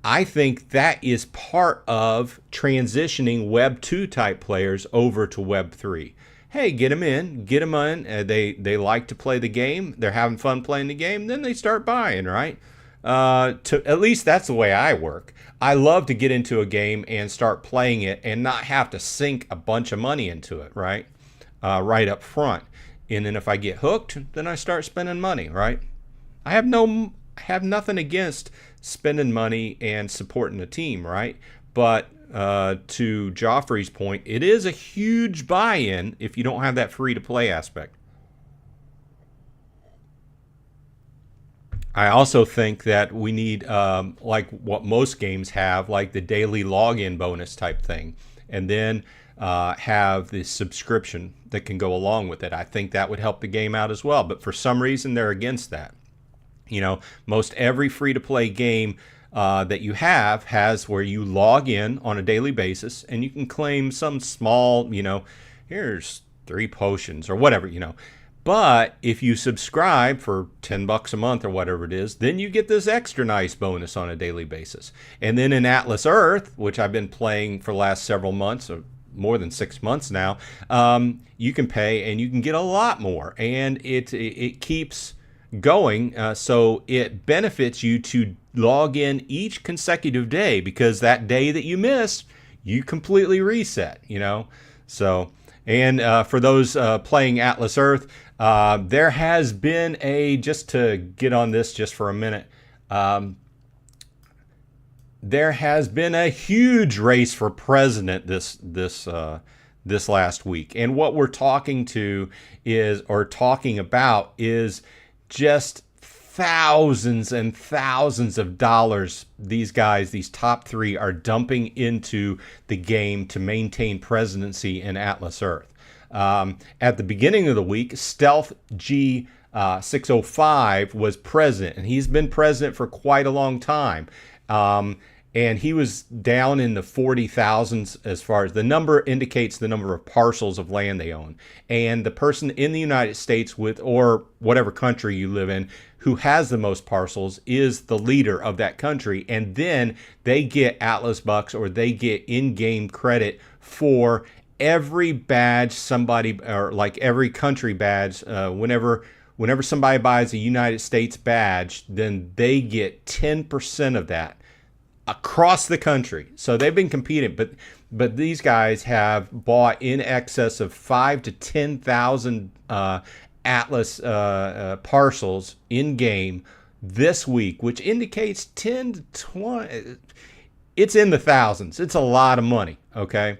I think that is part of transitioning Web 2 type players over to Web 3. Hey, get them in. They like to play the game. They're having fun playing the game. Then they start buying, right? At least that's the way I work. I love to get into a game and start playing it and not have to sink a bunch of money into it, right? Right up front. And then if I get hooked, then I start spending money, right? I have nothing against spending money and supporting the team, right? But to Joffrey's point, it is a huge buy-in if you don't have that free-to-play aspect. I also think that we need, like what most games have, like the daily login bonus type thing, and then have the subscription that can go along with it. I think that would help the game out as well, but for some reason they're against that. You know, most every free-to-play game that you have has where you log in on a daily basis and you can claim some small, you know, here's 3 potions or whatever, you know. But if you subscribe for $10 a month or whatever it is, then you get this extra nice bonus on a daily basis. And then in Atlas Earth, which I've been playing for the last several months, or more than 6 months now, you can pay and you can get a lot more. And it keeps going, so it benefits you to log in each consecutive day, because that day that you missed, you completely reset, you know. So, and for those playing Atlas Earth, there has been just to get on this just for a minute, there has been a huge race for president this last week. And what we're talking about is just thousands and thousands of dollars these guys, these top 3, are dumping into the game to maintain presidency in Atlas Earth. At the beginning of the week, Stealth G605 was president, and he's been president for quite a long time. And he was down in the 40,000s as far as the number indicates the number of parcels of land they own. And the person in the United States or whatever country you live in who has the most parcels is the leader of that country. And then they get Atlas Bucks, or they get in-game credit for every badge somebody, or like every country badge, whenever somebody buys a United States badge, then they get 10% of that across the country. So they've been competing, but these guys have bought in excess of 5,000 to 10,000 Atlas parcels in game this week, which indicates 10 to 20. It's in the thousands. It's a lot of money. Okay.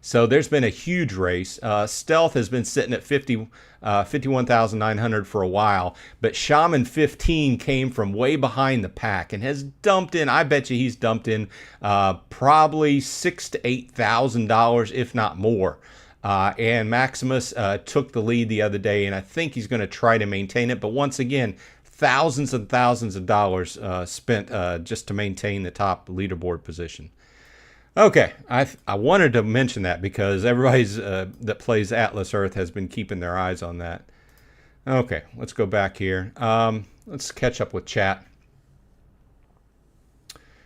So there's been a huge race. Stealth has been sitting at 51,900 for a while, but Shaman 15 came from way behind the pack and has dumped in. I bet you he's dumped in probably $6,000 to $8,000, if not more. And Maximus took the lead the other day, and I think he's going to try to maintain it. But once again, thousands and thousands of dollars spent just to maintain the top leaderboard position. Okay, I wanted to mention that because everybody's that plays Atlas Earth has been keeping their eyes on that. Okay, let's go back here. Let's catch up with chat.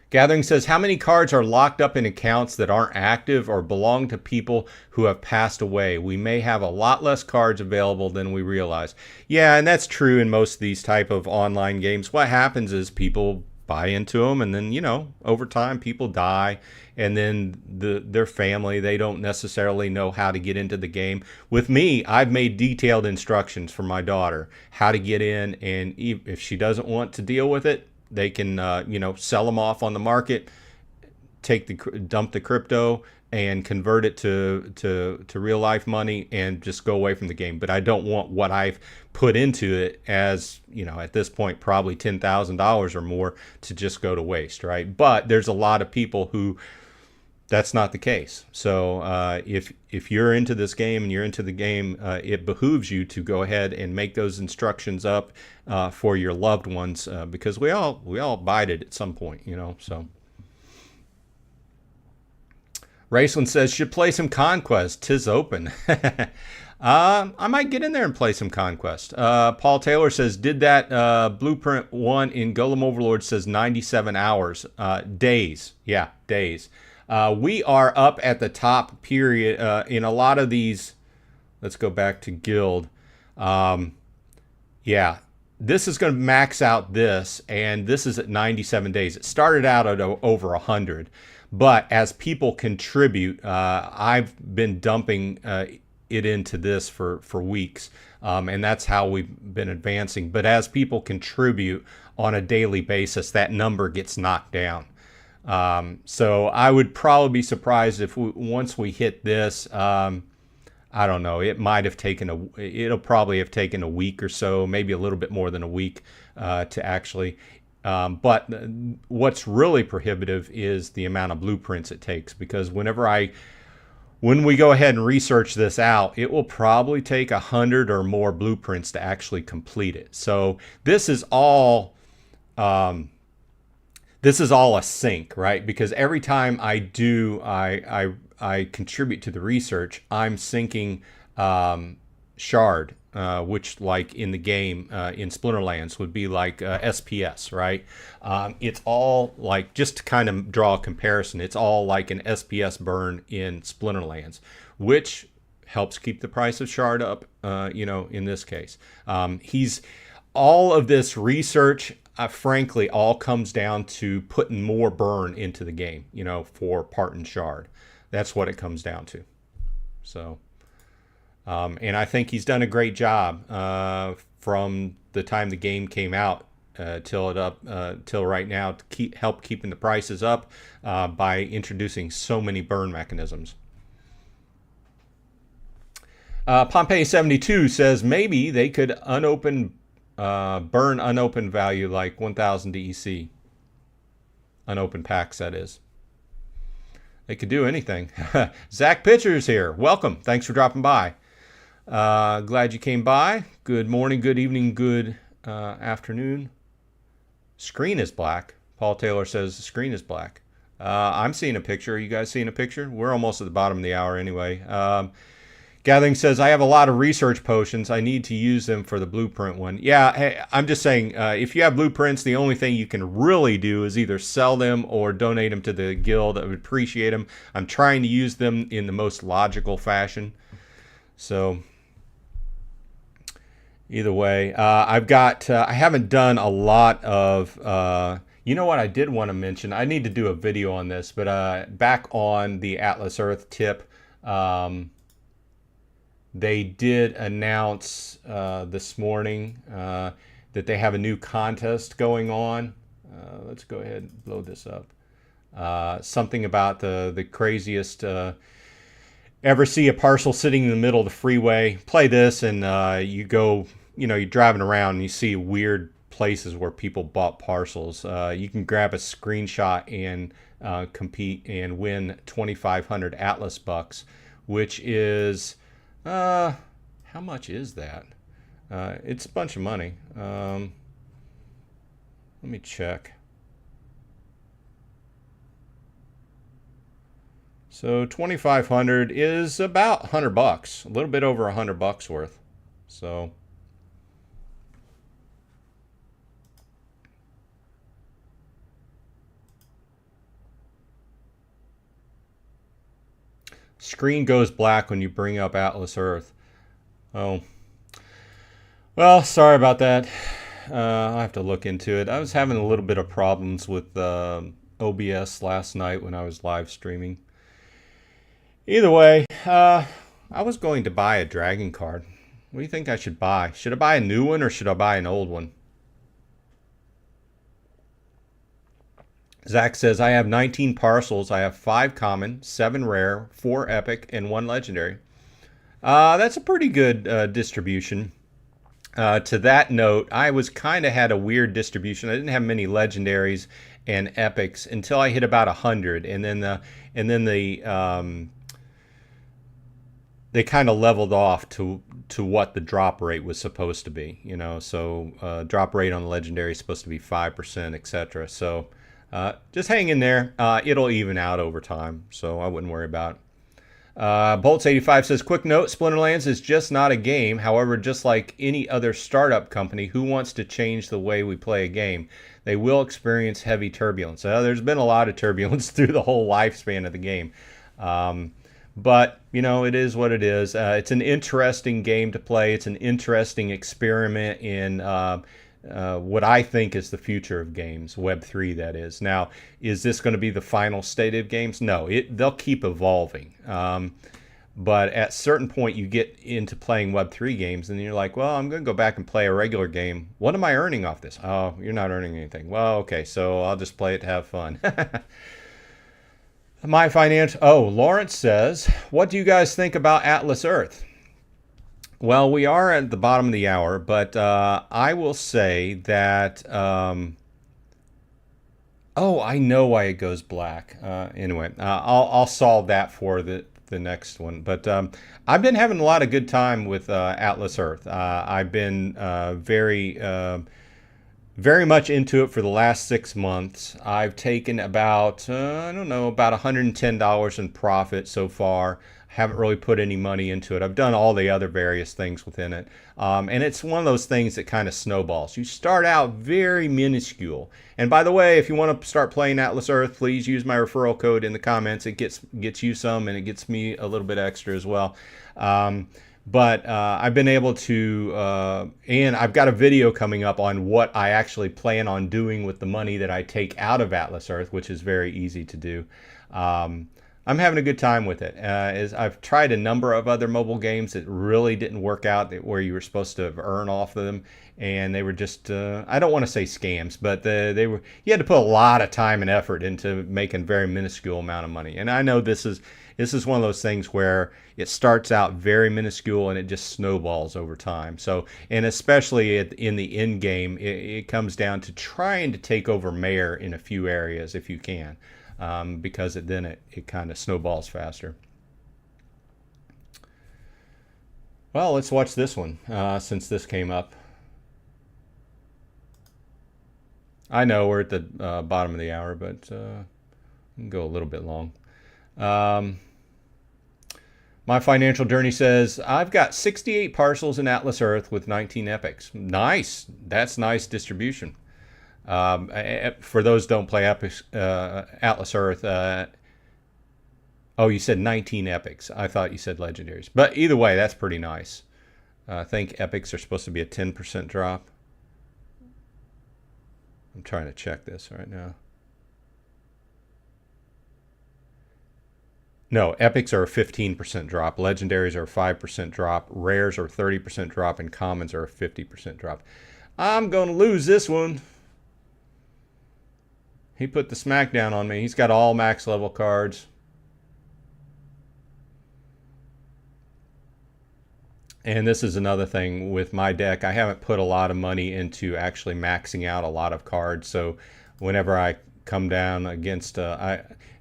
Gathering says, how many cards are locked up in accounts that aren't active or belong to people who have passed away? We may have a lot less cards available than we realize. Yeah, and that's true in most of these type of online games. What happens is people buy into them, and then, you know, over time people die, and then their family, they don't necessarily know how to get into the game. With me, I've made detailed instructions for my daughter how to get in, and if she doesn't want to deal with it, they can, you know, sell them off on the market, dump the crypto, and convert it to real life money, and just go away from the game. But I don't want what I've put into it, as you know, at this point probably $10,000 or more, to just go to waste, right? But there's a lot of people who that's not the case. So if you're into this game and you're into the game, it behooves you to go ahead and make those instructions up for your loved ones, because we all bite it at some point, you know. So Raceland says, should play some Conquest. 'Tis open. I might get in there and play some Conquest. Paul Taylor says, did that Blueprint 1 in Golem Overlord, says 97 hours. Days. Yeah, days. We are up at the top period in a lot of these. Let's go back to Guild. Yeah, this is going to max out this, and this is at 97 days. It started out at over 100, but as people contribute, I've been dumping it into this for weeks, and that's how we've been advancing. But as people contribute on a daily basis, that number gets knocked down. So I would probably be surprised if once we hit this, I don't know, it'll probably have taken a week or so, maybe a little bit more than a week to actually, but what's really prohibitive is the amount of blueprints it takes, because when we go ahead and research this out, it will probably take 100 or more blueprints to actually complete it. So this is all a sync, right? Because every time I contribute to the research, I'm syncing shard, which, like in the game in Splinterlands, would be like SPS, right? It's all like, just to kind of draw a comparison, it's all like an SPS burn in Splinterlands, which helps keep the price of shard up, you know, in this case. All of this research, frankly, all comes down to putting more burn into the game, you know, for part and shard. That's what it comes down to. So, and I think he's done a great job from the time the game came out till right now, to help keeping the prices up by introducing so many burn mechanisms. Pompeii 72 says maybe they could burn unopened value like 1,000 DEC. Unopened packs, that is. They could do anything. Zach Pitcher's here. Welcome. Thanks for dropping by. Glad you came by. Good morning, good evening, good afternoon. Screen is black. Paul Taylor says the screen is black. I'm seeing a picture. Are you guys seeing a picture? We're almost at the bottom of the hour anyway. Gathering says, I have a lot of research potions. I need to use them for the blueprint one. Yeah, hey, I'm just saying, if you have blueprints, the only thing you can really do is either sell them or donate them to the guild. I would appreciate them. I'm trying to use them in the most logical fashion. So either way, I haven't done a lot of, you know what I did want to mention? I need to do a video on this, but back on the Atlas Earth tip, they did announce this morning that they have a new contest going on. Let's go ahead and blow this up. Something about the craziest ever see a parcel sitting in the middle of the freeway. Play this and you go, you know, you're driving around and you see weird places where people bought parcels. You can grab a screenshot and compete and win 2,500 Atlas bucks, which is... how much is that? It's a bunch of money. Let me check. So 2,500 is about $100, a little bit over $100 worth. So screen goes black when you bring up Atlas Earth. Oh, well, sorry about that. I'll have to look into it. I was having a little bit of problems with OBS last night when I was live streaming. Either way, I was going to buy a dragon card. What do you think I should buy? Should I buy a new one or should I buy an old one? Zach says, I have 19 parcels. I have 5 common, 7 rare, 4 epic, and 1 legendary. That's a pretty good distribution. To that note, I was kind of had a weird distribution. I didn't have many legendaries and epics until I hit about 100, and then they kind of leveled off to what the drop rate was supposed to be. You know, so drop rate on the legendary is supposed to be 5%, etc. So just hang in there. It'll even out over time, so I wouldn't worry about it. Bolts85 says, quick note, Splinterlands is just not a game. However, just like any other startup company, who wants to change the way we play a game? They will experience heavy turbulence. There's been a lot of turbulence through the whole lifespan of the game. But, you know, it is what it is. It's an interesting game to play. It's an interesting experiment in what I think is the future of games, Web3 that is. Now, is this going to be the final state of games? No, they'll keep evolving. But at a certain point, you get into playing Web3 games, and you're like, well, I'm going to go back and play a regular game. What am I earning off this? Oh, you're not earning anything. Well, okay, so I'll just play it to have fun. My financial... Oh, Lawrence says, what do you guys think about Atlas Earth? Well, we are at the bottom of the hour, but I will say that... oh, I know why it goes black. Anyway, I'll solve that for the next one. But I've been having a lot of good time with Atlas Earth. I've been very much into it for the last 6 months. I've taken about, I don't know, about $110 in profit so far. Haven't really put any money into it. I've done all the other various things within it. And it's one of those things that kind of snowballs. You start out very minuscule. And by the way, if you want to start playing Atlas Earth, please use my referral code in the comments. It gets you some, and it gets me a little bit extra as well. But I've been able to, and I've got a video coming up on what I actually plan on doing with the money that I take out of Atlas Earth, which is very easy to do. I'm having a good time with it. As I've tried a number of other mobile games that really didn't work out, where you were supposed to earn off of them, and they were just, I don't want to say scams, but you had to put a lot of time and effort into making a very minuscule amount of money. And I know this is one of those things where it starts out very minuscule and it just snowballs over time. So, and especially in the end game, it comes down to trying to take over Mayor in a few areas if you can. Because then it kind of snowballs faster. Well, let's watch this one since this came up. I know we're at the bottom of the hour, but we can go a little bit long. My financial journey says, I've got 68 parcels in Atlas Earth with 19 epics. Nice. That's nice distribution. For those who don't play Atlas Earth, oh, you said 19 epics. I thought you said legendaries. But either way, that's pretty nice. I think epics are supposed to be a 10% drop. I'm trying to check this right now. No, epics are a 15% drop. Legendaries are a 5% drop. Rares are a 30% drop. And commons are a 50% drop. I'm going to lose this one. He put the smackdown on me. He's got all max level cards. And this is another thing with my deck. I haven't put a lot of money into actually maxing out a lot of cards. So whenever I come down against,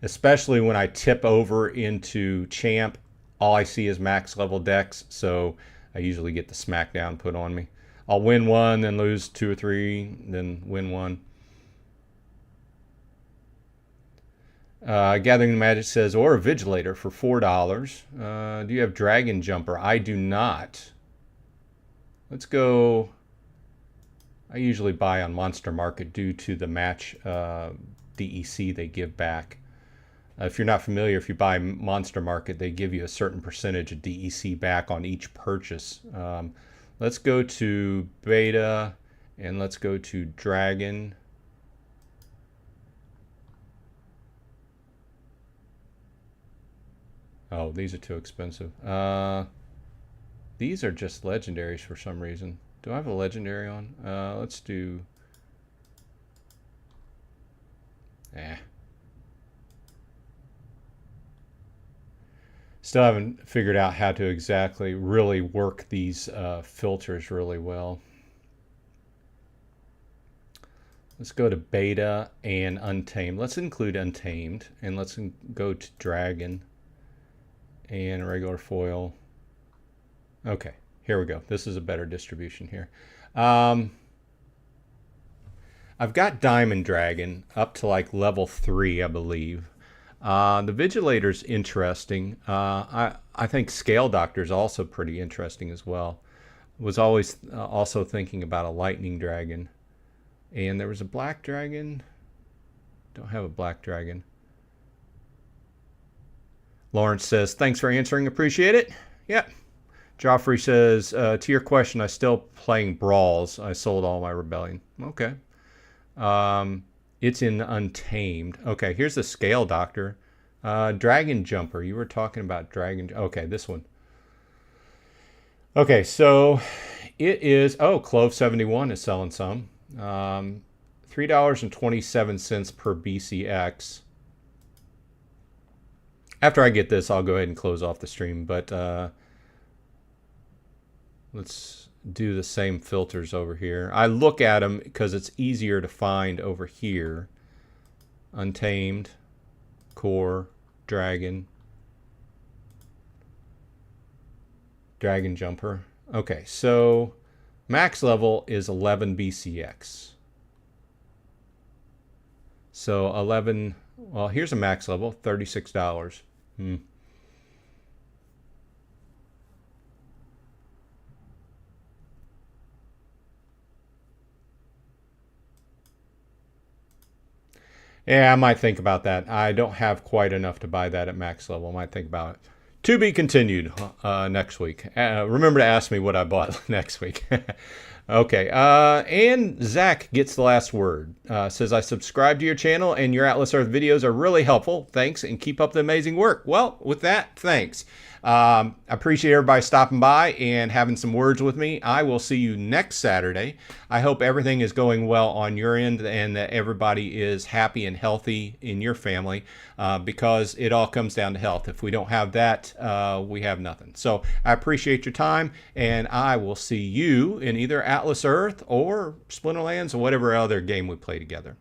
especially when I tip over into champ, all I see is max level decks. So I usually get the smackdown put on me. I'll win one, then lose 2 or 3, then win one. Gathering Magic says, or a Vigilator for $4. Do you have Dragon Jumper? I do not. Let's go. I usually buy on Monster Market due to the match DEC they give back. If you're not familiar, if you buy Monster Market, they give you a certain percentage of DEC back on each purchase. Let's go to Beta and let's go to Dragon. Oh, these are too expensive. These are just legendaries for some reason. Do I have a legendary on? Let's do... Still haven't figured out how to exactly really work these filters really well. Let's go to Beta and Untamed. Let's include Untamed, and let's go to Dragon and regular foil. Okay, here we go. This is a better distribution here. I've got Diamond Dragon up to like level 3, I believe. The Vigilator's interesting. I think Scale Doctor's also pretty interesting as well. Was always also thinking about a Lightning Dragon. And there was a Black Dragon. Don't have a Black Dragon. Lawrence says, thanks for answering. Appreciate it. Yep. Joffrey says, to your question, I'm still playing Brawls. I sold all my Rebellion. Okay. It's in Untamed. Okay, here's the Scale Doctor. Dragon Jumper. You were talking about Dragon... Okay, this one. Okay, so it is... Oh, Clove 71 is selling some. $3.27 per BCX. After I get this, I'll go ahead and close off the stream, but let's do the same filters over here. I look at them because it's easier to find over here. Untamed, Core, Dragon, Dragon Jumper. Okay, so max level is 11 BCX. So 11, well, here's a max level, $36. Yeah, I might think about that. I don't have quite enough to buy that at max level. I might think about it. To be continued next week. Remember to ask me what I bought next week. Okay, and Zach gets the last word. Says, I subscribe to your channel and your Atlas Earth videos are really helpful. Thanks, and keep up the amazing work. Well, with that, thanks. I appreciate everybody stopping by and having some words with me. I will see you next Saturday. I hope everything is going well on your end and that everybody is happy and healthy in your family because it all comes down to health. If we don't have that, we have nothing. So I appreciate your time, and I will see you in either Atlas Earth or Splinterlands or whatever other game we play together.